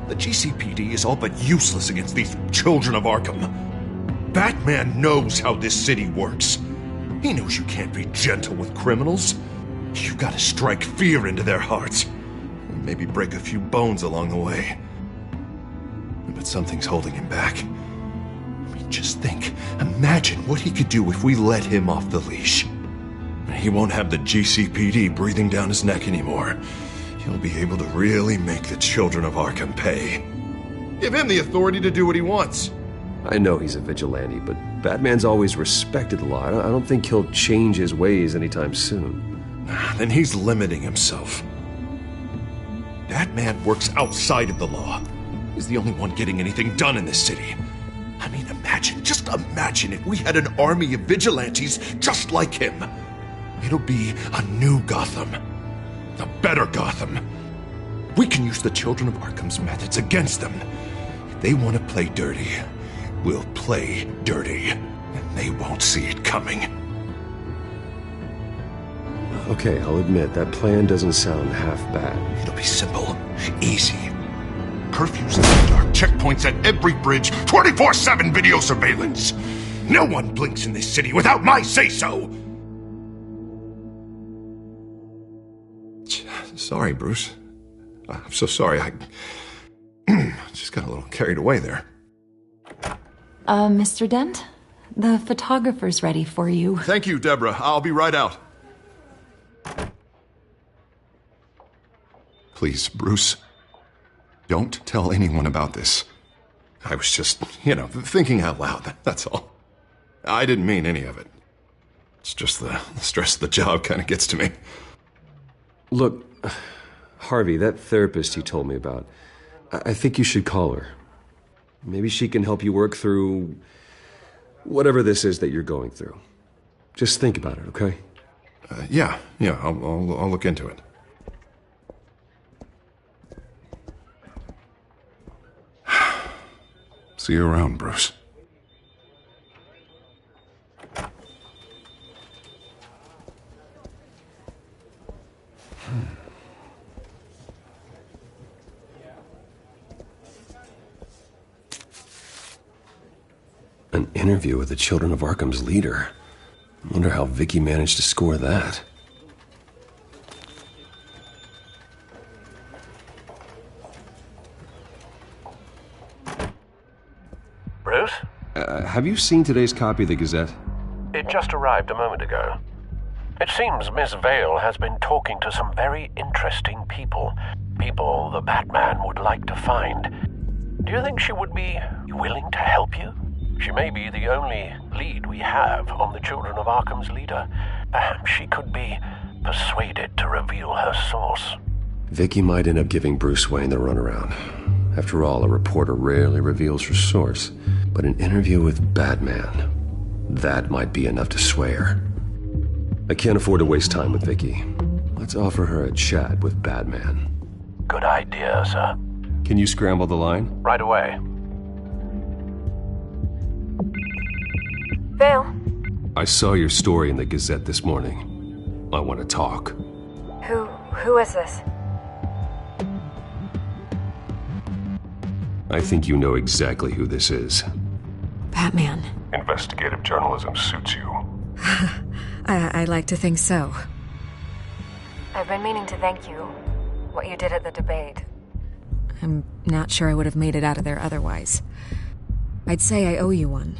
The GCPD is all but useless against these children of Arkham. Batman knows how this city works. He knows you can't be gentle with criminals. You gotta strike fear into their hearts. And maybe break a few bones along the way. But something's holding him back. I mean, just think. Imagine what he could do if we let him off the leash. He won't have the GCPD breathing down his neck anymore. He'll be able to really make the children of Arkham pay. Give him the authority to do what he wants. I know he's a vigilante, but Batman's always respected the law. I don't think he'll change his ways anytime soon. Then he's limiting himself. Batman works outside of the law. He's the only one getting anything done in this city. I mean, just imagine if we had an army of vigilantes just like him. It'll be a new Gotham. A better Gotham. We can use the children of Arkham's methods against them. If they want to play dirty, we'll play dirty. And they won't see it coming. Okay, I'll admit, that plan doesn't sound half bad. It'll be simple, easy. Curfews in the dark, checkpoints at every bridge, 24/7 video surveillance. No one blinks in this city without my say-so. Sorry, Bruce. I'm so sorry. I just got a little carried away there. Mr. Dent? The photographer's ready for you. Thank you, Deborah. I'll be right out. Please, Bruce, don't tell anyone about this. I was just, thinking out loud, that's all. I didn't mean any of it. It's just the stress of the job kind of gets to me. Look, Harvey, that therapist you told me about, I think you should call her. Maybe she can help you work through whatever this is that you're going through. Just think about it, okay? Yeah, I'll look into it. See you around, Bruce. An interview with the Children of Arkham's leader. I wonder how Vicky managed to score that. Bruce? Have you seen today's copy of the Gazette? It just arrived a moment ago. It seems Miss Vale has been talking to some very interesting people. People the Batman would like to find. Do you think she would be willing to help you? She may be the only lead we have on the Children of Arkham's leader. Perhaps she could be persuaded to reveal her source. Vicky might end up giving Bruce Wayne the runaround. After all, a reporter rarely reveals her source. But an interview with Batman, that might be enough to sway her. I can't afford to waste time with Vicky. Let's offer her a chat with Batman. Good idea, sir. Can you scramble the line? Right away. Vale? I saw your story in the Gazette this morning. I want to talk. Who is this? I think you know exactly who this is. Batman. Investigative journalism suits you. I like to think so. I've been meaning to thank you. What you did at the debate. I'm not sure I would have made it out of there otherwise. I'd say I owe you one.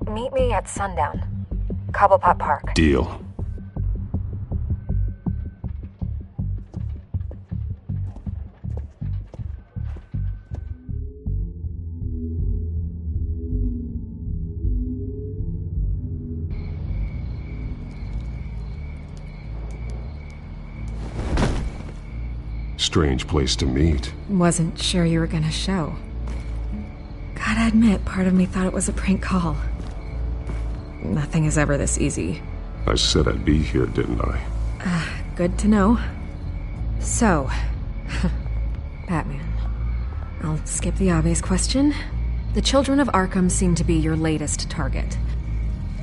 Meet me at sundown. Cobblepot Park. Deal. Strange place to meet. Wasn't sure you were gonna show. Gotta admit, part of me thought it was a prank call. Nothing is ever this easy. I said I'd be here, didn't I? Good to know. So, Batman. I'll skip the obvious question. The Children of Arkham seem to be your latest target.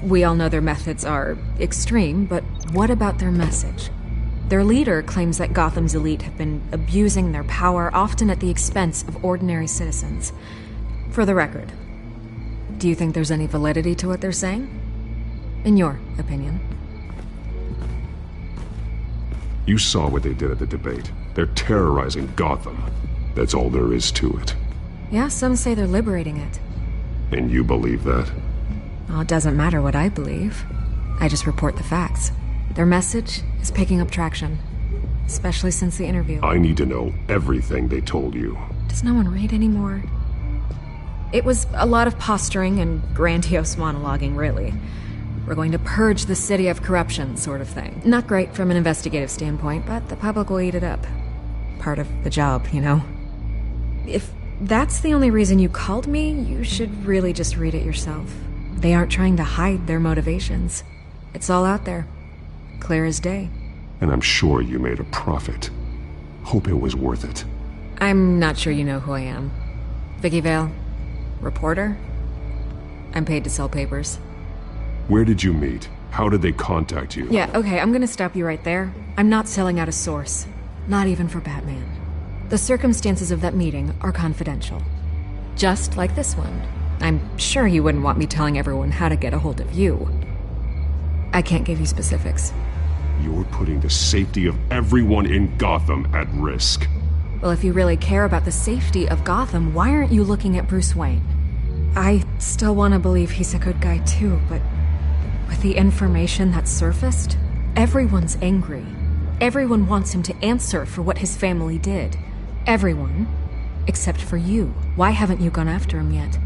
We all know their methods are extreme, but what about their message? Their leader claims that Gotham's elite have been abusing their power, often at the expense of ordinary citizens. For the record, do you think there's any validity to what they're saying? In your opinion? You saw what they did at the debate. They're terrorizing Gotham. That's all there is to it. Yeah, some say they're liberating it. And you believe that? Well, it doesn't matter what I believe. I just report the facts. Their message is picking up traction, especially since the interview. I need to know everything they told you. Does no one read anymore? It was a lot of posturing and grandiose monologuing, really. We're going to purge the city of corruption, sort of thing. Not great from an investigative standpoint, but the public will eat it up. Part of the job, you know? If that's the only reason you called me, you should really just read it yourself. They aren't trying to hide their motivations. It's all out there. Clear as day. And I'm sure you made a profit. Hope it was worth it. I'm not sure you know who I am. Vicky Vale. Reporter. I'm paid to sell papers. Where did you meet? How did they contact you? Yeah, okay, I'm gonna stop you right there. I'm not selling out a source. Not even for Batman. The circumstances of that meeting are confidential. Just like this one. I'm sure you wouldn't want me telling everyone how to get a hold of you. I can't give you specifics. You're putting the safety of everyone in Gotham at risk. Well, if you really care about the safety of Gotham, why aren't you looking at Bruce Wayne? I still want to believe he's a good guy too, but with the information that surfaced, everyone's angry. Everyone wants him to answer for what his family did. Everyone, except for you. Why haven't you gone after him yet?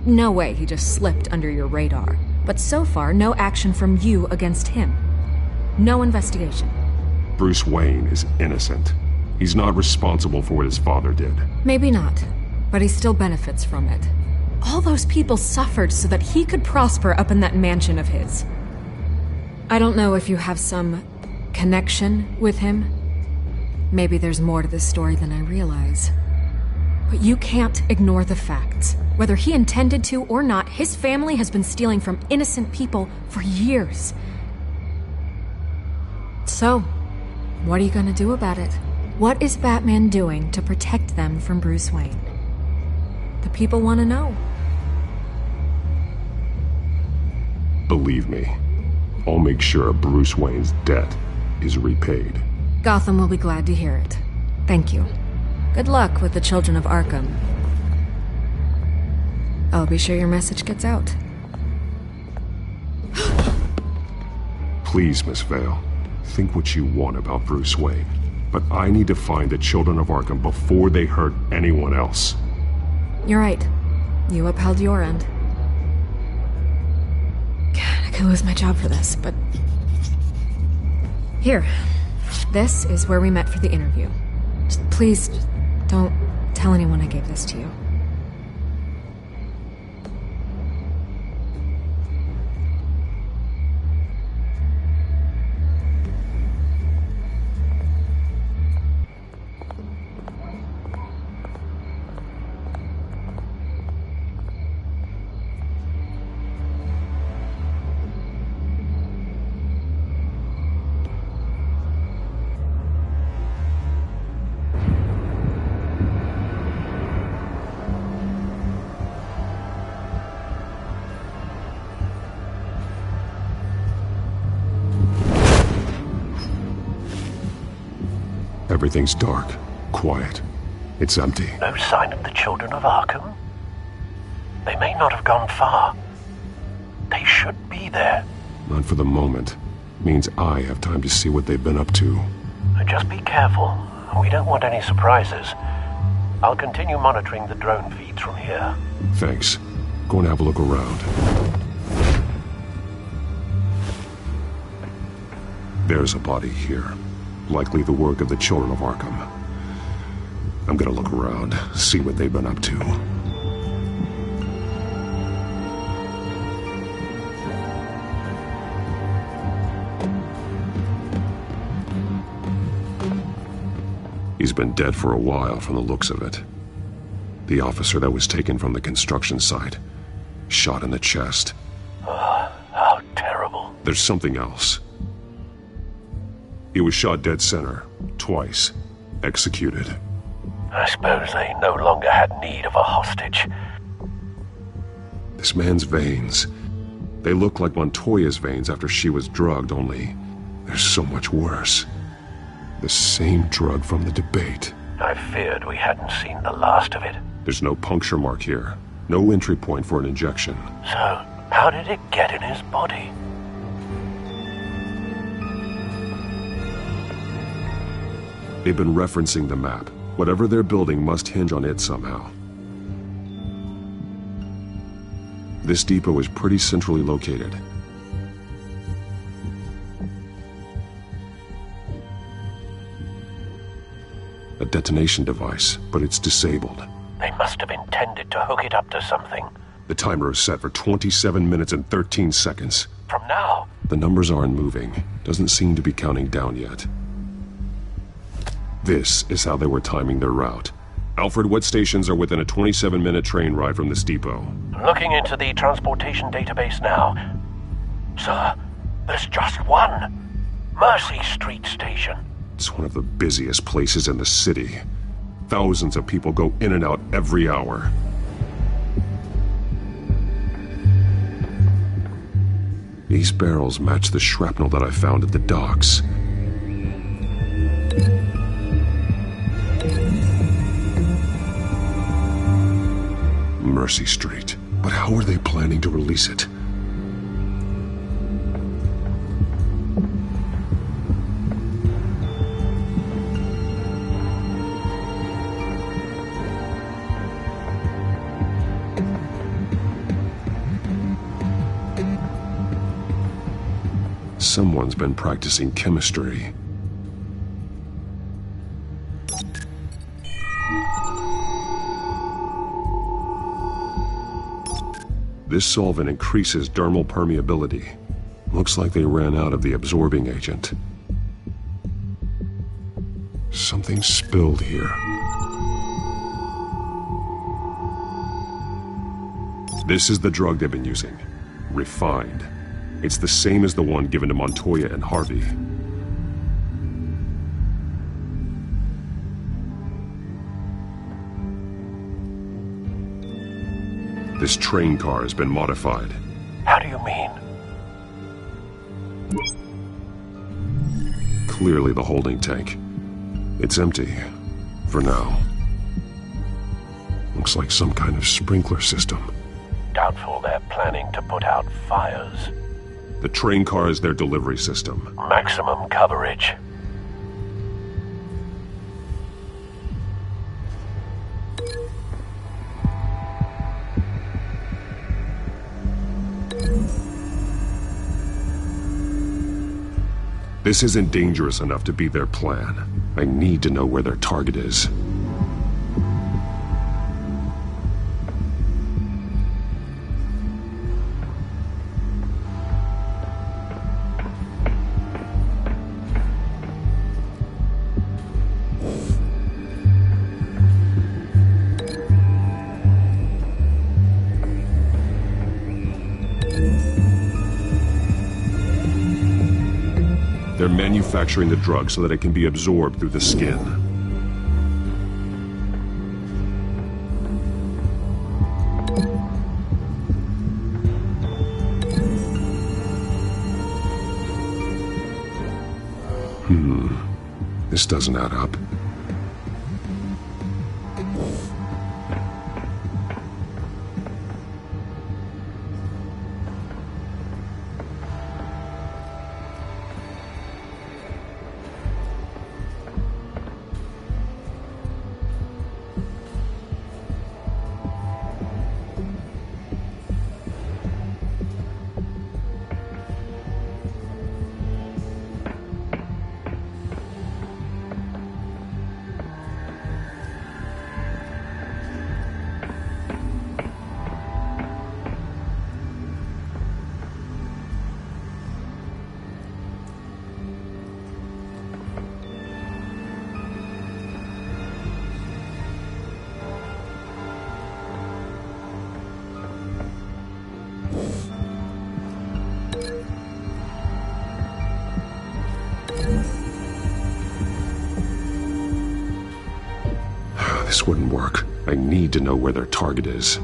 No way he just slipped under your radar. But so far, no action from you against him. No investigation. Bruce Wayne is innocent. He's not responsible for what his father did. Maybe not, but he still benefits from it. All those people suffered so that he could prosper up in that mansion of his. I don't know if you have some connection with him. Maybe there's more to this story than I realize. But you can't ignore the facts. Whether he intended to or not, his family has been stealing from innocent people for years. So, what are you gonna do about it? What is Batman doing to protect them from Bruce Wayne? The people want to know. Believe me, I'll make sure Bruce Wayne's debt is repaid. Gotham will be glad to hear it. Thank you. Good luck with the children of Arkham. I'll be sure your message gets out. Please, Miss Vale, think what you want about Bruce Wayne. But I need to find the children of Arkham before they hurt anyone else. You're right. You upheld your end. God, I could lose my job for this, but... Here. This is where we met for the interview. Just please, don't tell anyone I gave this to you. Everything's dark, quiet. It's empty. No sign of the children of Arkham? They may not have gone far. They should be there. Not for the moment. Means I have time to see what they've been up to. Just be careful. We don't want any surprises. I'll continue monitoring the drone feeds from here. Thanks. Go and have a look around. There's a body here. Likely the work of the children of Arkham. I'm gonna look around, see what they've been up to. He's been dead for a while from the looks of it. The officer that was taken from the construction site. Shot in the chest. How terrible. There's something else. He was shot dead center, twice, executed. I suppose they no longer had need of a hostage. This man's veins, they look like Montoya's veins after she was drugged, only they're so much worse. The same drug from the debate. I feared we hadn't seen the last of it. There's no puncture mark here, no entry point for an injection. So, how did it get in his body? They've been referencing the map. Whatever they're building must hinge on it somehow. This depot is pretty centrally located. A detonation device, but it's disabled. They must have intended to hook it up to something. The timer is set for 27 minutes and 13 seconds. From now? The numbers aren't moving. Doesn't seem to be counting down yet. This is how they were timing their route. Alfred, what stations are within a 27-minute train ride from this depot? Looking into the transportation database now. Sir, there's just one. Mercy Street Station. It's one of the busiest places in the city. Thousands of people go in and out every hour. These barrels match the shrapnel that I found at the docks. Mercy Street. But how are they planning to release it? Someone's been practicing chemistry. This solvent increases dermal permeability. Looks like they ran out of the absorbing agent. Something spilled here. This is the drug they've been using. Refined. It's the same as the one given to Montoya and Harvey. This train car has been modified. How do you mean? Clearly the holding tank. It's empty. For now. Looks like some kind of sprinkler system. Doubtful they're planning to put out fires. The train car is their delivery system. Maximum coverage. This isn't dangerous enough to be their plan. I need to know where their target is. They're manufacturing the drug so that it can be absorbed through the skin. This doesn't add up. This wouldn't work. I need to know where their target is.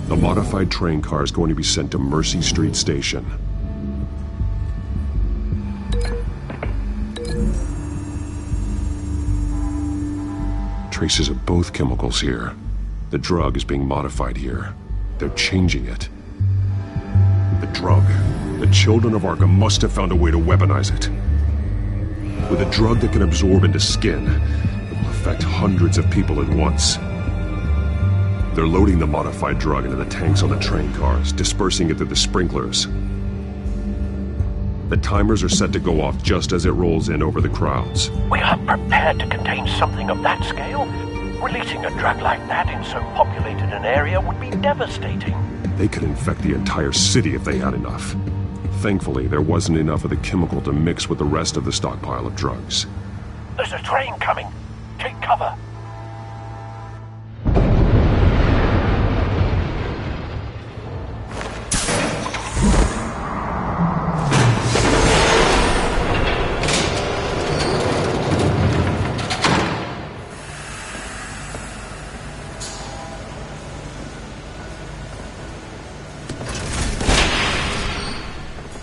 The modified train car is going to be sent to Mercy Street Station. Traces of both chemicals here. The drug is being modified here. They're changing it. The drug. The children of Arkham must have found a way to weaponize it. With a drug that can absorb into skin, it will affect hundreds of people at once. They're loading the modified drug into the tanks on the train cars, dispersing it through the sprinklers. The timers are set to go off just as it rolls in over the crowds. We aren't prepared to contain something of that scale. Releasing a drug like that in so populated an area would be devastating. They could infect the entire city if they had enough. Thankfully, there wasn't enough of the chemical to mix with the rest of the stockpile of drugs. There's a train coming. Take cover.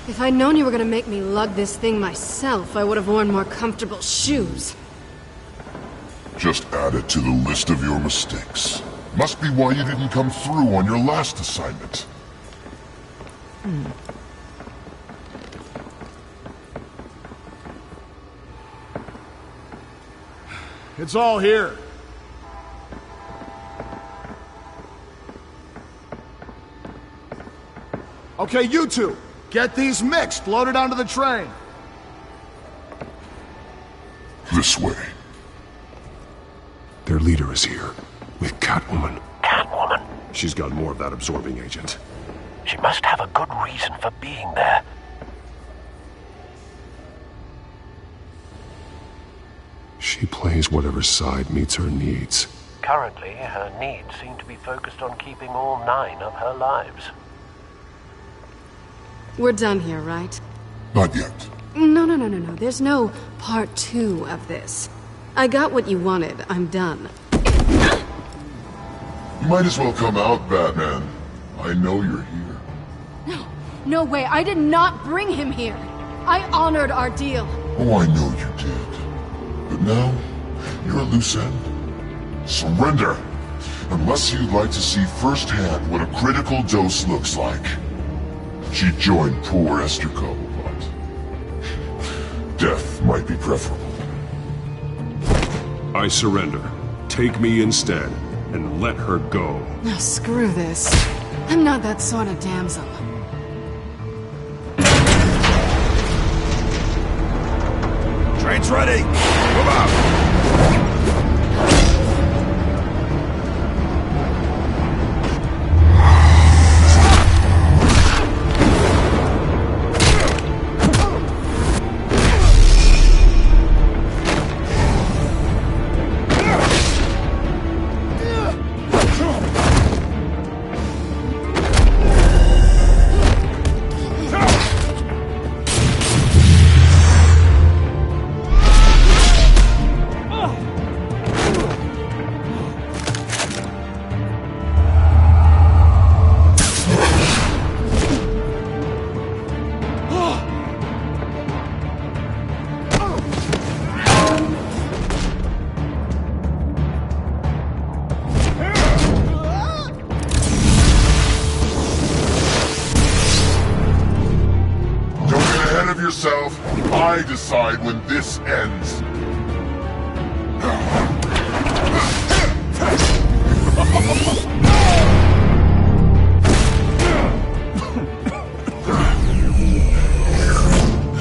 If I'd known you were gonna make me lug this thing myself, I would have worn more comfortable shoes. Just add it to the list of your mistakes. Must be why you didn't come through on your last assignment. It's all here. Okay, you two. Get these mixed, loaded onto the train. This way. Their leader is here, with Catwoman. Catwoman? She's got more of that absorbing agent. She must have a good reason for being there. She plays whatever side meets her needs. Currently, her needs seem to be focused on keeping all 9 of her lives. We're done here, right? Not yet. No. There's no part 2 of this. I got what you wanted. I'm done. You might as well come out, Batman. I know you're here. No way. I did not bring him here. I honored our deal. Oh, I know you did. But now, you're a loose end. Surrender! Unless you'd like to see firsthand what a critical dose looks like. She joined poor Esther Cobblepot. Death might be preferable. I surrender. Take me instead, and let her go. No, screw this. I'm not that sort of damsel. Train's ready! Move out! I decide when this ends.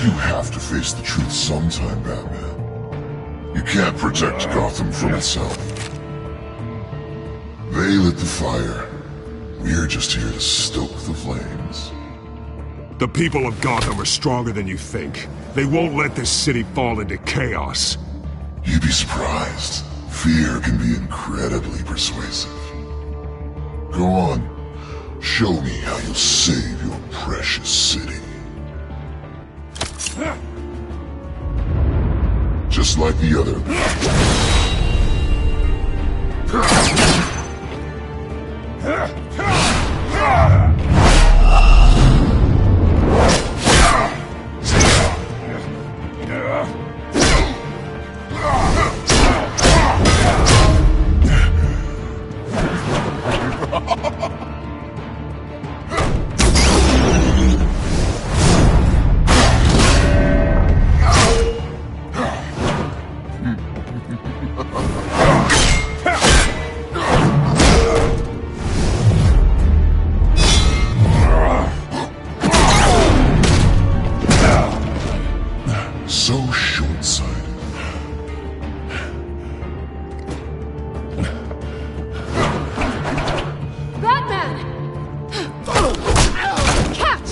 You have to face the truth sometime, Batman. You can't protect Gotham from itself. They lit the fire. We're just here to stoke the flames. The people of Gotham are stronger than you think. They won't let this city fall into chaos. You'd be surprised. Fear can be incredibly persuasive. Go on. Show me how you'll save your precious city. Just like the other. so short-sighted. Batman! Catch!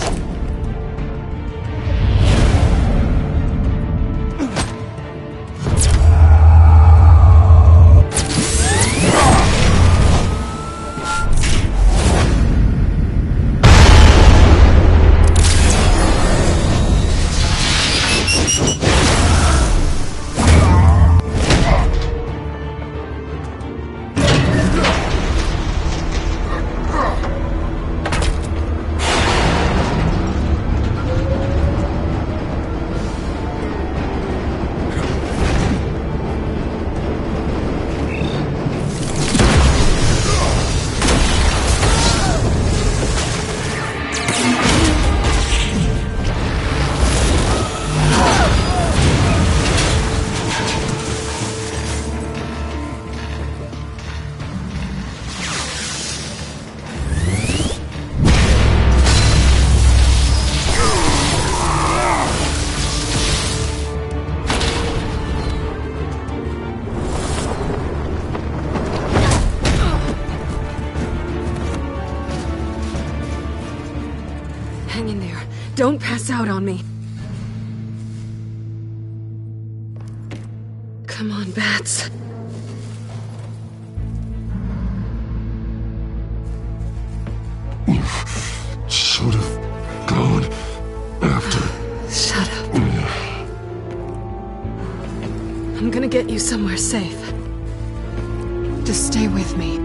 Hang in there. Don't pass out on me. Come on, Bats. You should have gone after. Shut up. I'm gonna get you somewhere safe. Just stay with me.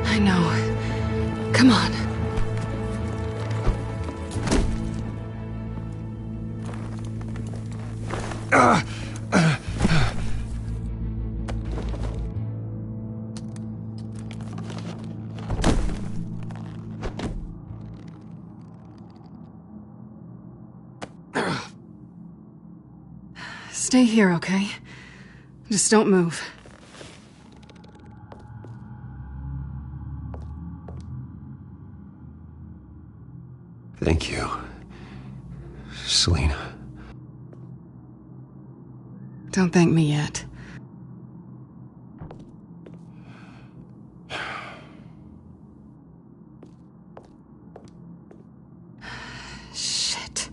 I know. Come on. Stay here, okay? Just don't move. Thank you, Selina. Don't thank me yet. Shit.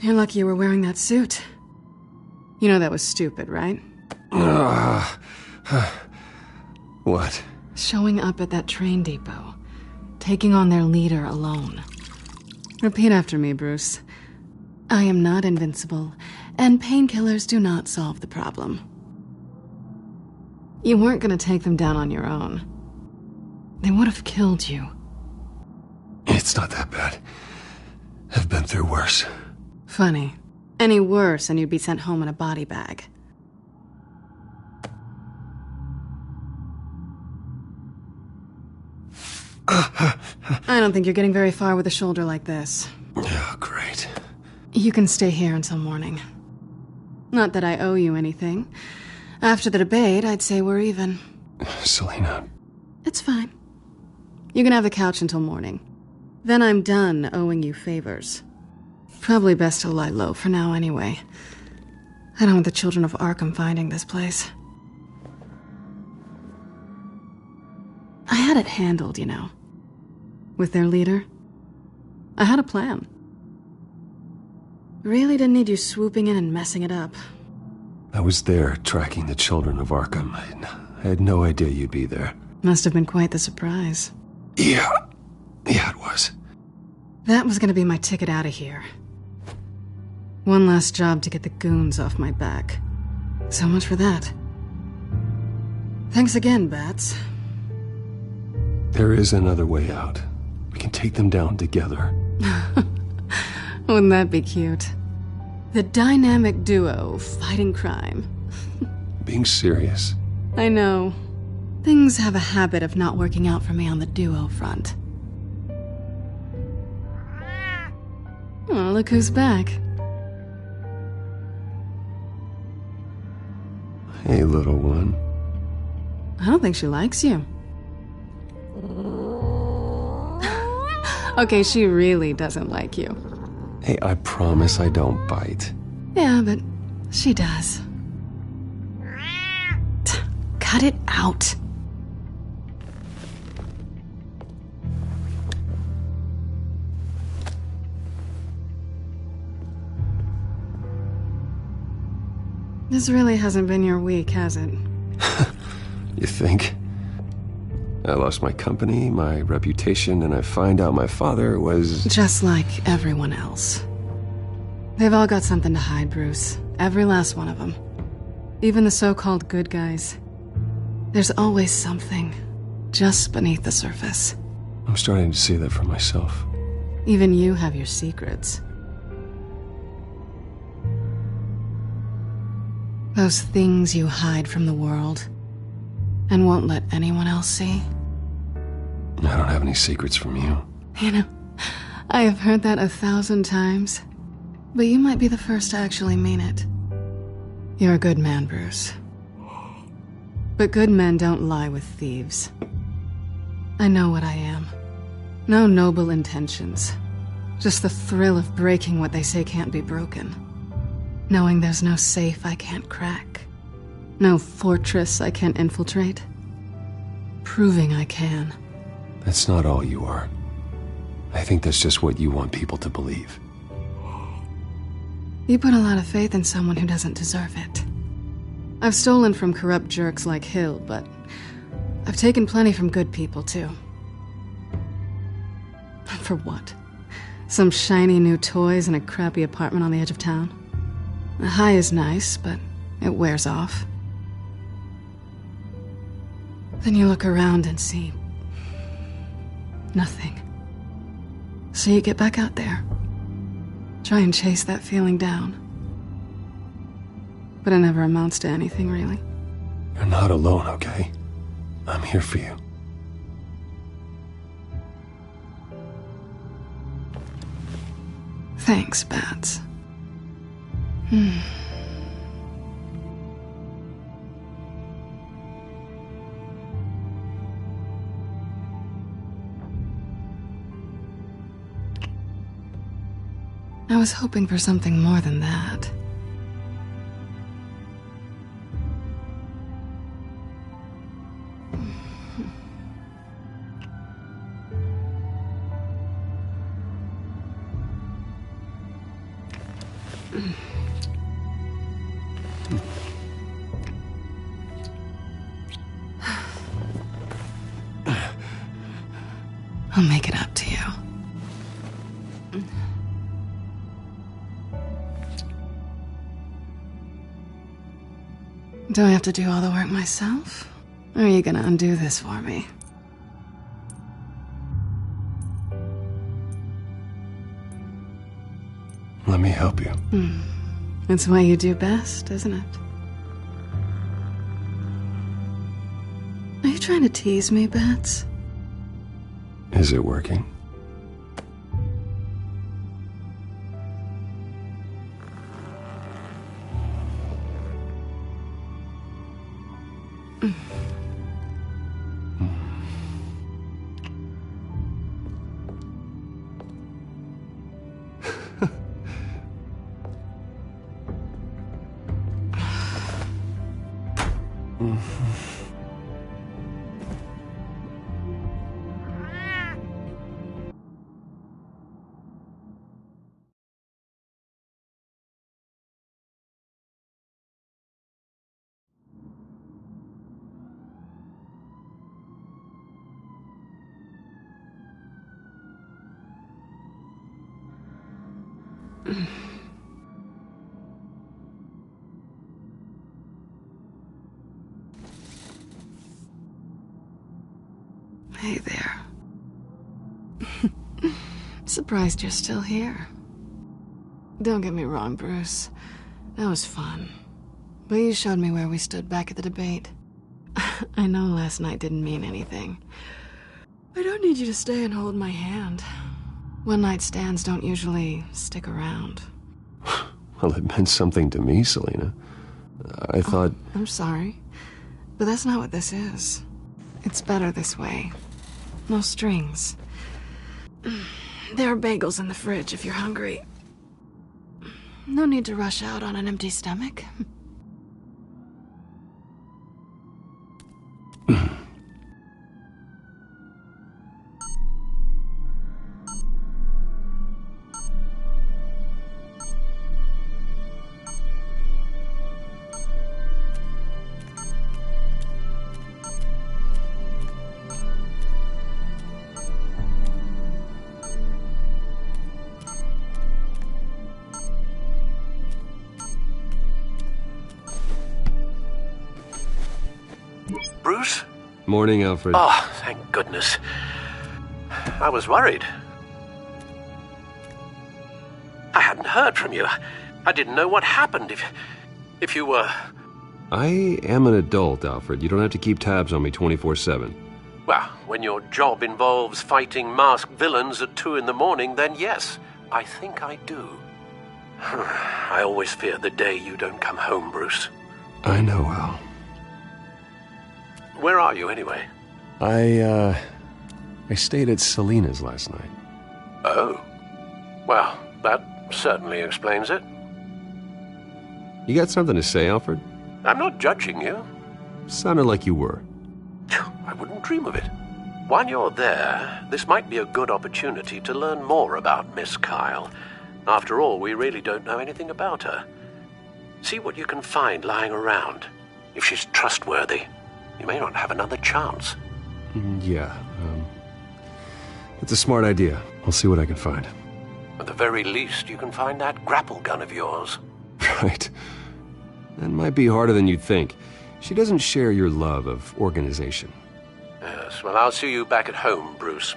You're lucky you were wearing that suit. You know that was stupid, right? What? Showing up at that train depot. Taking on their leader alone. Repeat after me, Bruce. I am not invincible, and painkillers do not solve the problem. You weren't gonna take them down on your own. They would have killed you. It's not that bad. I've been through worse. Funny. Any worse and you'd be sent home in a body bag. I don't think you're getting very far with a shoulder like this. Oh, great. You can stay here until morning. Not that I owe you anything. After the debate, I'd say we're even. Selina. It's fine. You can have the couch until morning. Then I'm done owing you favors. Probably best to lie low for now anyway. I don't want the children of Arkham finding this place. I had it handled, you know. With their leader. I had a plan. Really didn't need you swooping in and messing it up. I was there tracking the children of Arkham. I had no idea you'd be there. Must have been quite the surprise. Yeah, it was. That was gonna be my ticket out of here. One last job to get the goons off my back. So much for that. Thanks again, Bats. There is another way out. We can take them down together. Wouldn't that be cute? The dynamic duo fighting crime. Being serious. I know. Things have a habit of not working out for me on the duo front. Oh, look who's back. Hey, little one. I don't think she likes you. Okay, she really doesn't like you. Hey, I promise I don't bite. Yeah, but she does. Cut it out. This really hasn't been your week, has it? You think? I lost my company, my reputation, and I find out my father was... Just like everyone else. They've all got something to hide, Bruce. Every last one of them. Even the so-called good guys. There's always something just beneath the surface. I'm starting to see that for myself. Even you have your secrets. Those things you hide from the world and won't let anyone else see. I don't have any secrets from you. You know, I have heard that 1,000 times, but you might be the first to actually mean it. You're a good man, Bruce. But good men don't lie with thieves. I know what I am. No noble intentions. Just the thrill of breaking what they say can't be broken. Knowing there's no safe I can't crack. No fortress I can't infiltrate. Proving I can. That's not all you are. I think that's just what you want people to believe. You put a lot of faith in someone who doesn't deserve it. I've stolen from corrupt jerks like Hill, but I've taken plenty from good people, too. For what? Some shiny new toys and a crappy apartment on the edge of town? The high is nice, but it wears off. Then you look around and see nothing. So you get back out there. Try and chase that feeling down. But it never amounts to anything, really. You're not alone, okay? I'm here for you. Thanks, Bats. I was hoping for something more than that. I'll make it up to you. Do I have to do all the work myself? Or are you gonna undo this for me? Let me help you. It's what you do best, isn't it? Are you trying to tease me, Bats? Is it working? Hey there. Surprised you're still here. Don't get me wrong, Bruce. That was fun. But you showed me where we stood back at the debate. I know last night didn't mean anything. I don't need you to stay and hold my hand. One-night stands don't usually stick around. Well, it meant something to me, Selena. I thought... I'm sorry, but that's not what this is. It's better this way. No strings. There are bagels in the fridge if you're hungry. No need to rush out on an empty stomach. Bruce? Morning, Alfred. Oh, thank goodness. I was worried. I hadn't heard from you. I didn't know what happened if you were... I am an adult, Alfred. You don't have to keep tabs on me 24/7. Well, when your job involves fighting masked villains at 2 in the morning, then yes, I think I do. I always fear the day you don't come home, Bruce. I know, Al. Where are you, anyway? I stayed at Selena's last night. Oh. Well, that certainly explains it. You got something to say, Alfred? I'm not judging you. Sounded like you were. I wouldn't dream of it. While you're there, this might be a good opportunity to learn more about Miss Kyle. After all, we really don't know anything about her. See what you can find lying around. If she's trustworthy, you may not have another chance. Yeah, it's a smart idea. I'll see what I can find. At the very least, you can find that grapple gun of yours. Right. That might be harder than you'd think. She doesn't share your love of organization. Yes, well, I'll see you back at home, Bruce.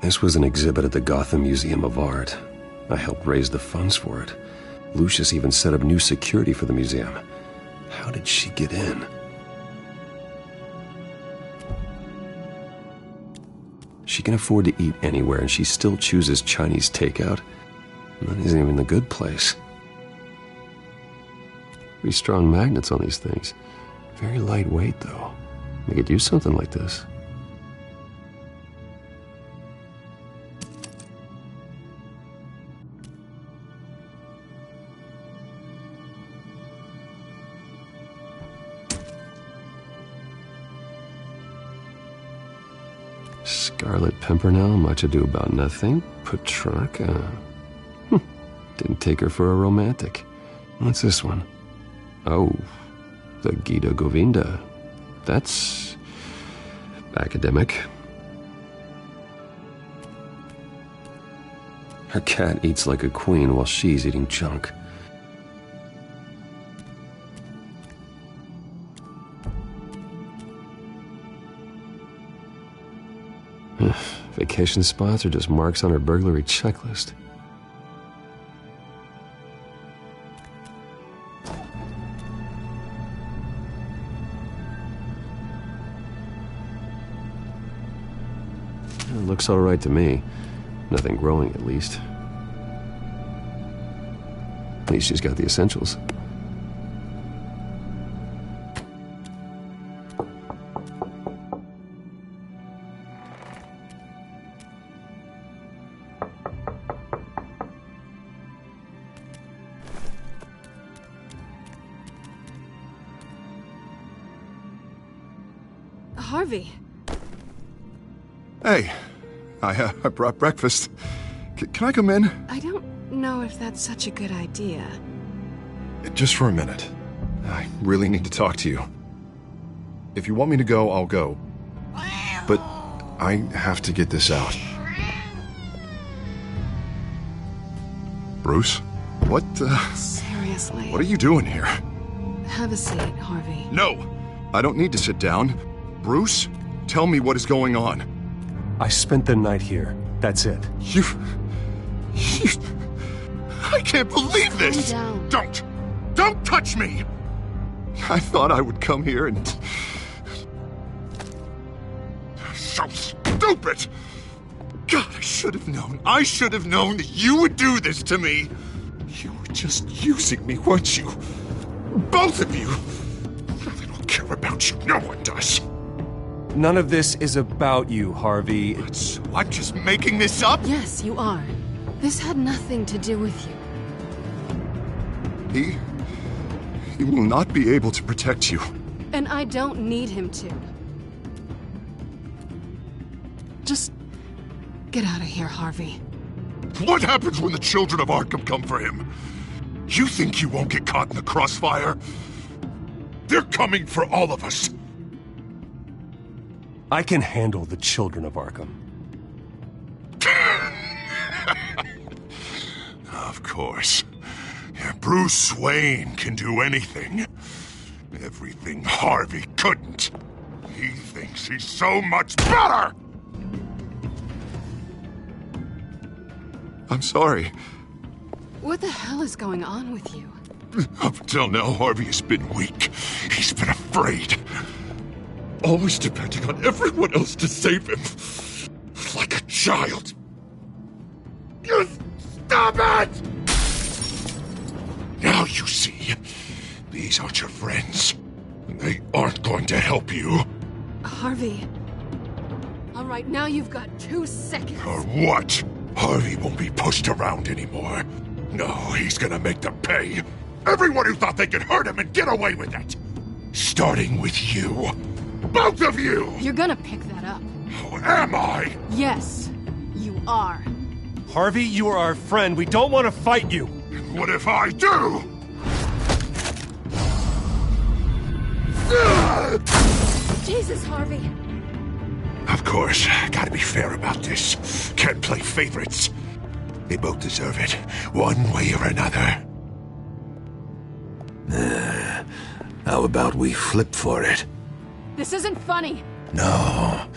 This was an exhibit at the Gotham Museum of Art. I helped raise the funds for it. Lucius even set up new security for the museum. How did she get in? She can afford to eat anywhere, and she still chooses Chinese takeout? That isn't even the good place. Pretty strong magnets on these things. Very lightweight, though. They could use something like this. Scarlet Pimpernel, much ado about nothing. Petrarca. Didn't take her for a romantic. What's this one? Oh, the Gita Govinda. That's academic. Her cat eats like a queen while she's eating junk. Vacation spots are just marks on her burglary checklist. It looks all right to me. Nothing growing, at least. At least she's got the essentials. Harvey. Hey, I brought breakfast. Can I come in? I don't know if that's such a good idea. Just for a minute. I really need to talk to you. If you want me to go, I'll go. But I have to get this out. Bruce? What, Seriously. What are you doing here? Have a seat, Harvey. No! I don't need to sit down. Bruce, tell me what is going on. I spent the night here. That's it. You... I can't believe this! Calm down. Don't touch me! I thought I would come here and... So stupid! God, I should have known. I should have known that you would do this to me. You were just using me, weren't you? Both of you. I don't care about you. No one does. None of this is about you, Harvey. So I'm just making this up? Yes, you are. This had nothing to do with you. He will not be able to protect you. And I don't need him to. Just get out of here, Harvey. What happens when the children of Arkham come for him? You think you won't get caught in the crossfire? They're coming for all of us. I can handle the children of Arkham. Of course. Bruce Wayne can do anything. Everything Harvey couldn't. He thinks he's so much better! I'm sorry. What the hell is going on with you? Up until now, Harvey has been weak. He's been afraid. Always depending on everyone else to save him. Like a child. You stop it! Now you see, these aren't your friends. And they aren't going to help you. Harvey. All right, now you've got 2 seconds. Or what? Harvey won't be pushed around anymore. No, he's gonna make them pay. Everyone who thought they could hurt him and get away with it. Starting with you. Both of you! You're gonna pick that up. Oh, am I? Yes, you are. Harvey, you are our friend. We don't want to fight you. What if I do? Jesus, Harvey. Of course, gotta be fair about this. Can't play favorites. They both deserve it, one way or another. How about we flip for it? This isn't funny. No,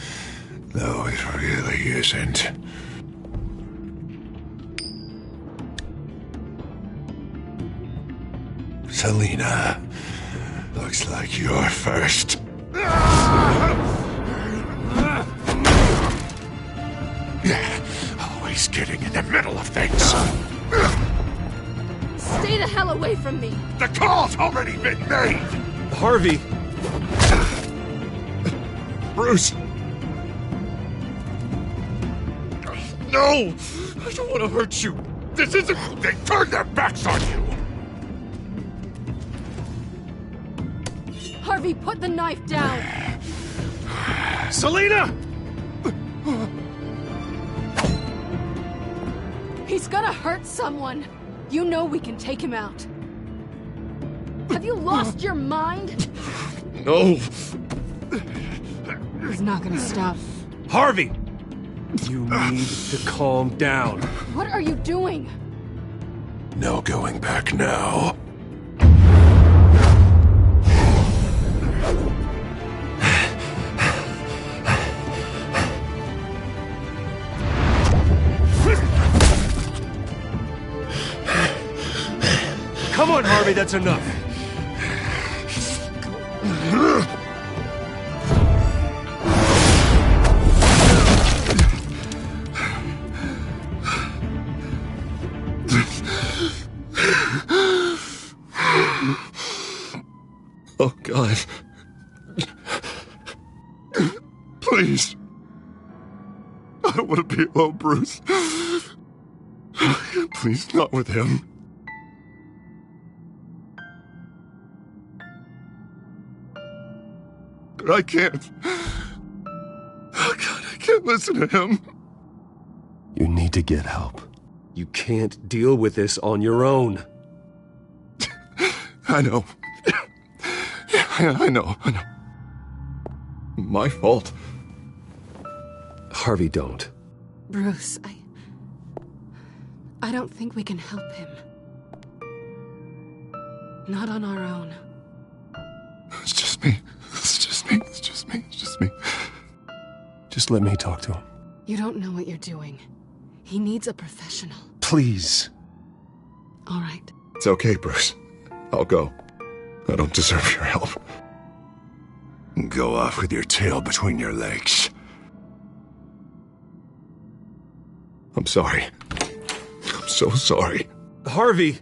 it really isn't. Selina, looks like you're first. Always getting in the middle of things. Stay the hell away from me. The call's already been made. Harvey. Bruce. No! I don't want to hurt you. This isn't... They turned their backs on you. Harvey, put the knife down. Selina! He's gonna hurt someone. You know we can take him out. Have you lost your mind? No. He's not gonna stop. Harvey! You need to calm down. What are you doing? No going back now. Come on, Harvey, that's enough. Oh, God. Please. I don't want to be alone, Bruce. Please, not with him. But I can't. Oh, God, I can't listen to him. You need to get help. You can't deal with this on your own. I know. I know. My fault. Harvey, don't. Bruce, I don't think we can help him. Not on our own. It's just me. Just let me talk to him. You don't know what you're doing. He needs a professional. Please. All right. It's okay, Bruce. I'll go. I don't deserve your help. Go off with your tail between your legs. I'm sorry. I'm so sorry. Harvey!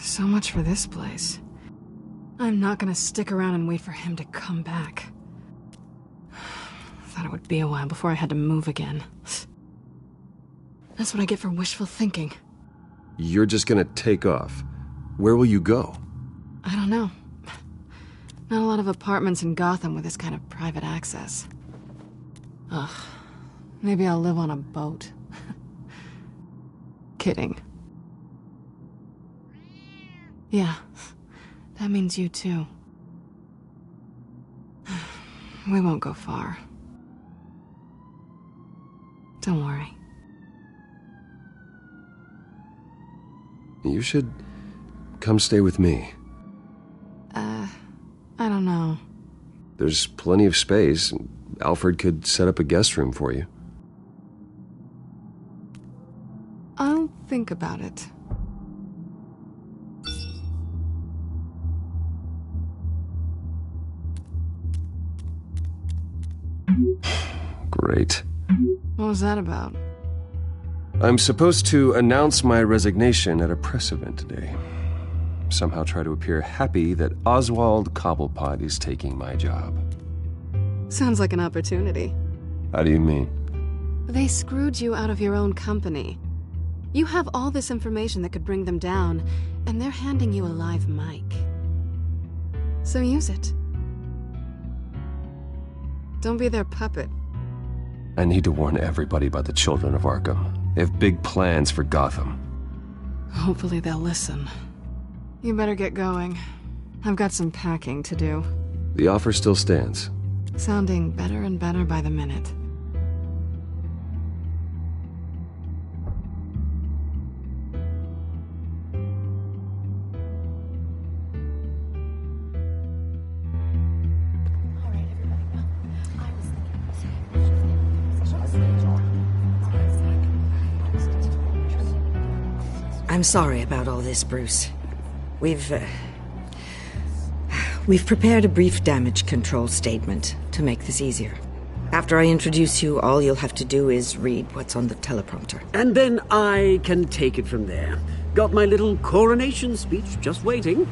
So much for this place. I'm not gonna stick around and wait for him to come back. Thought it would be a while before I had to move again. That's what I get for wishful thinking. You're just gonna take off. Where will you go? I don't know. Not a lot of apartments in Gotham with this kind of private access. Ugh. Maybe I'll live on a boat. Kidding. Yeah. That means you too. We won't go far. Don't worry. You should come stay with me. I don't know. There's plenty of space. Alfred could set up a guest room for you. I'll think about it. Great. What was that about? I'm supposed to announce my resignation at a press event today. Somehow try to appear happy that Oswald Cobblepot is taking my job. Sounds like an opportunity. How do you mean? They screwed you out of your own company. You have all this information that could bring them down, and they're handing you a live mic. So use it. Don't be their puppet. I need to warn everybody about the children of Arkham. They have big plans for Gotham. Hopefully they'll listen. You better get going. I've got some packing to do. The offer still stands. Sounding better and better by the minute. I'm sorry about all this, Bruce. We've prepared a brief damage control statement to make this easier. After I introduce you, all you'll have to do is read what's on the teleprompter. And then I can take it from there. Got my little coronation speech just waiting.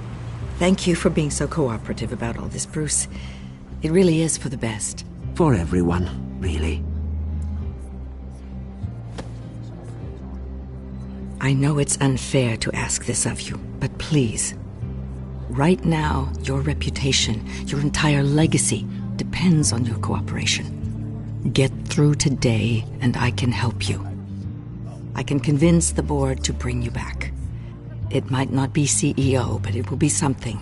Thank you for being so cooperative about all this, Bruce. It really is for the best. For everyone, really. I know it's unfair to ask this of you, but please. Right now, your reputation, your entire legacy, depends on your cooperation. Get through today, and I can help you. I can convince the board to bring you back. It might not be CEO, but it will be something.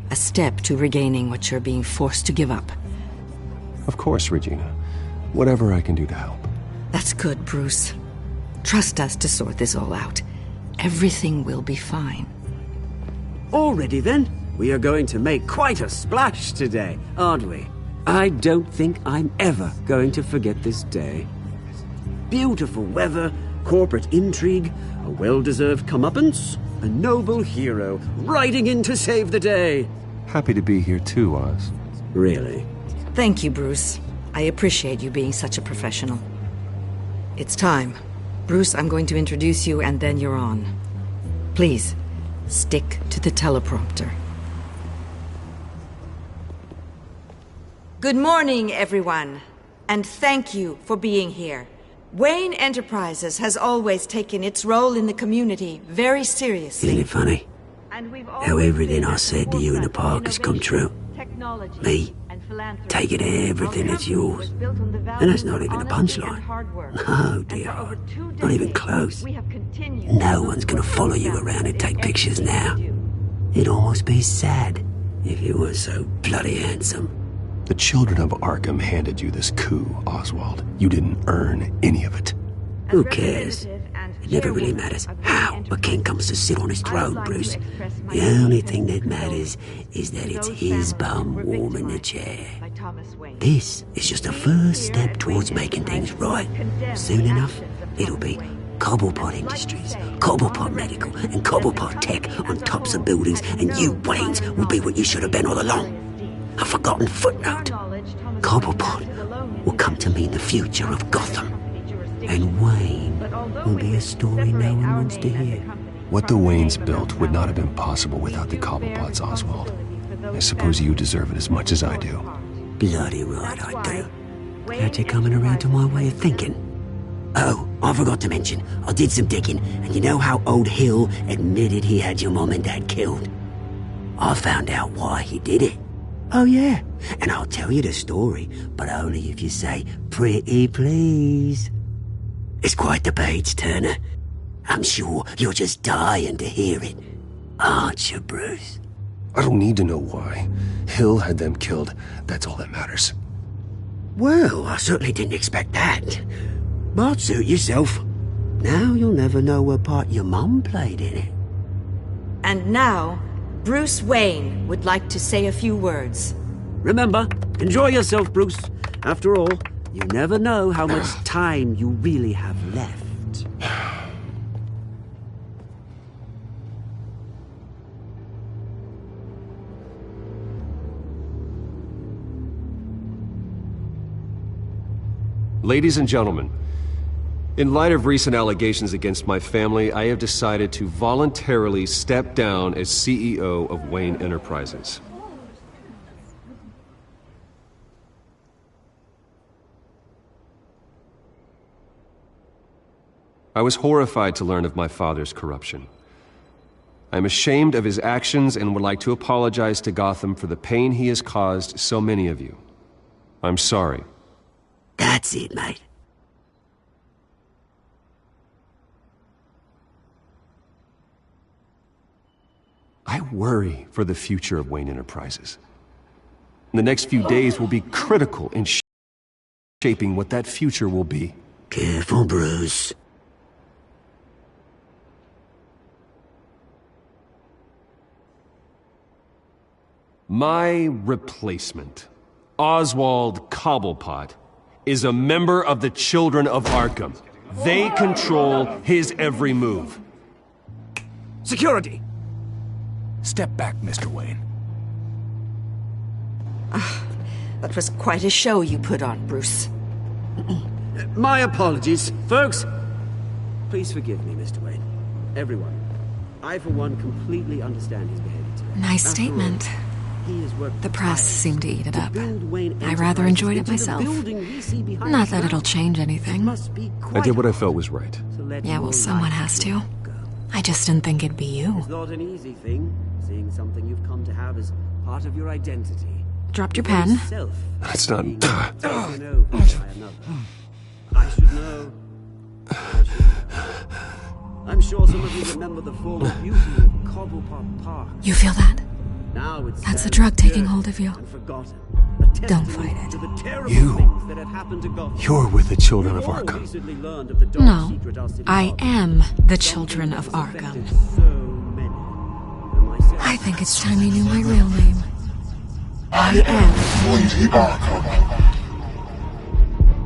A step to regaining what you're being forced to give up. Of course, Regina. Whatever I can do to help. That's good, Bruce. Trust us to sort this all out. Everything will be fine. Already then, we are going to make quite a splash today, aren't we? I don't think I'm ever going to forget this day. Beautiful weather, corporate intrigue, a well-deserved comeuppance, a noble hero riding in to save the day. Happy to be here too, Oz. Really? Thank you, Bruce. I appreciate you being such a professional. It's time. Bruce, I'm going to introduce you, and then you're on. Please, stick to the teleprompter. Good morning, everyone, and thank you for being here. Wayne Enterprises has always taken its role in the community very seriously. Isn't it funny? How everything I said to you in the park has come true. Me, taking everything that's yours. And that's not even a punchline. No, dear. Not even close. No one's gonna follow you around and take pictures now. It'd almost be sad if you weren't so bloody handsome. The children of Arkham handed you this coup, Oswald. You didn't earn any of it. Who cares? It never really matters how a king comes to sit on his throne, Bruce. The only thing that matters is that it's his bum warming the chair. This is just a first step towards making things right. Soon enough, it'll be Cobblepot Industries, Cobblepot Medical, and Cobblepot Tech on tops of buildings, and you, Waynes, will be what you should have been all along. A forgotten footnote. Cobblepot will come to mean the future of Gotham. And Wayne will be a story no one wants to hear. What the Waynes built would not have been possible without the Cobblepots, Oswald. I suppose you deserve it as much as I do. Bloody right I do. Glad you're coming around to my way of thinking. Oh, I forgot to mention, I did some digging, and you know how old Hill admitted he had your mom and dad killed? I found out why he did it. Oh yeah, and I'll tell you the story, but only if you say, pretty please. It's quite the page turner. I'm sure you're just dying to hear it, aren't you, Bruce? I don't need to know why. Hill had them killed. That's all that matters. Well, I certainly didn't expect that. But suit yourself. Now you'll never know what part your mum played in it. And now, Bruce Wayne would like to say a few words. Remember, enjoy yourself, Bruce. After all, you never know how much time you really have left. Ladies and gentlemen, in light of recent allegations against my family, I have decided to voluntarily step down as CEO of Wayne Enterprises. I was horrified to learn of my father's corruption. I am ashamed of his actions and would like to apologize to Gotham for the pain he has caused so many of you. I'm sorry. That's it, mate. I worry for the future of Wayne Enterprises. The next few days will be critical in shaping what that future will be. Careful, Bruce. My replacement, Oswald Cobblepot, is a member of the Children of Arkham. They control his every move. Security! Step back, Mr. Wayne. That was quite a show you put on, Bruce. My apologies, folks. Please forgive me, Mr. Wayne. Everyone. I, for one, completely understand his behavior today. Nice statement. The press seemed to eat it up. I rather enjoyed it myself. Not that it'll change anything. I did what I felt was right. Yeah, well, someone has to. I just didn't think it'd be you. It's not an easy thing, seeing something you've come to have as part of your identity. Dropped your pen. That's not... I should know. I'm sure some of you remember the former beauty of Cobblepot Park. You feel that? Now it's That's a drug taking hold of you. Don't fight it. You're with the Children of Arkham. No, I am the Children of Arkham. I think it's time you knew my real name. I am Lady Arkham.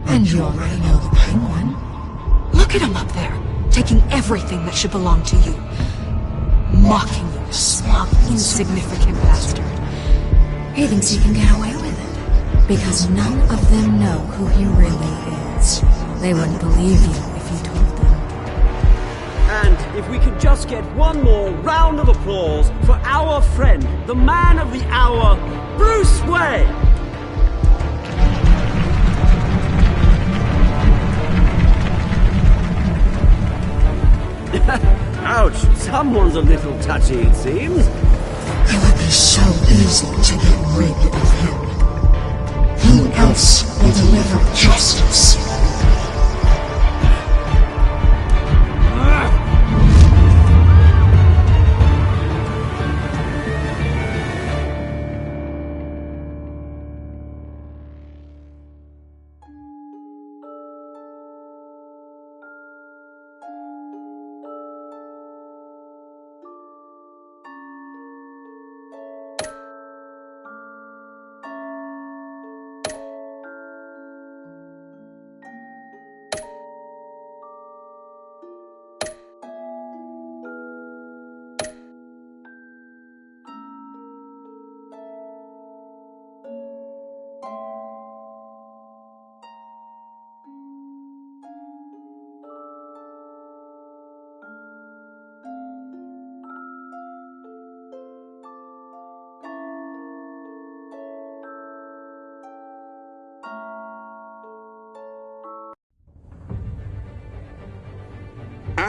And you already know the Penguin. Look at him up there, taking everything that should belong to you. Mocking you, smug, insignificant bastard. He thinks he can get away with it, because none of them know who he really is. They wouldn't believe you if you told them. And if we could just get one more round of applause for our friend, the man of the hour, Bruce Wayne! Ouch, someone's a little touchy, it seems. It would be so easy to get rid of him. Who else will deliver justice?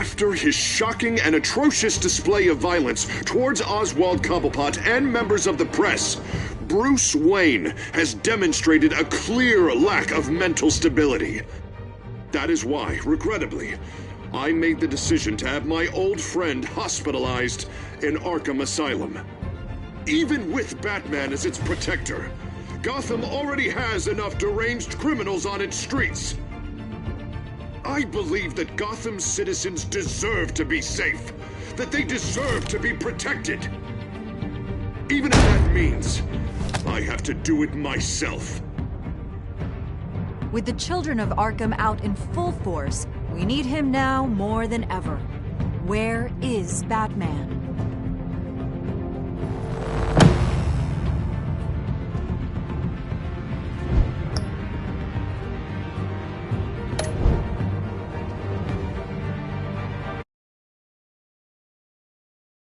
After his shocking and atrocious display of violence towards Oswald Cobblepot and members of the press, Bruce Wayne has demonstrated a clear lack of mental stability. That is why, regrettably, I made the decision to have my old friend hospitalized in Arkham Asylum. Even with Batman as its protector, Gotham already has enough deranged criminals on its streets. I believe that Gotham's citizens deserve to be safe, that they deserve to be protected. Even if that means I have to do it myself. With the children of Arkham out in full force, we need him now more than ever. Where is Batman?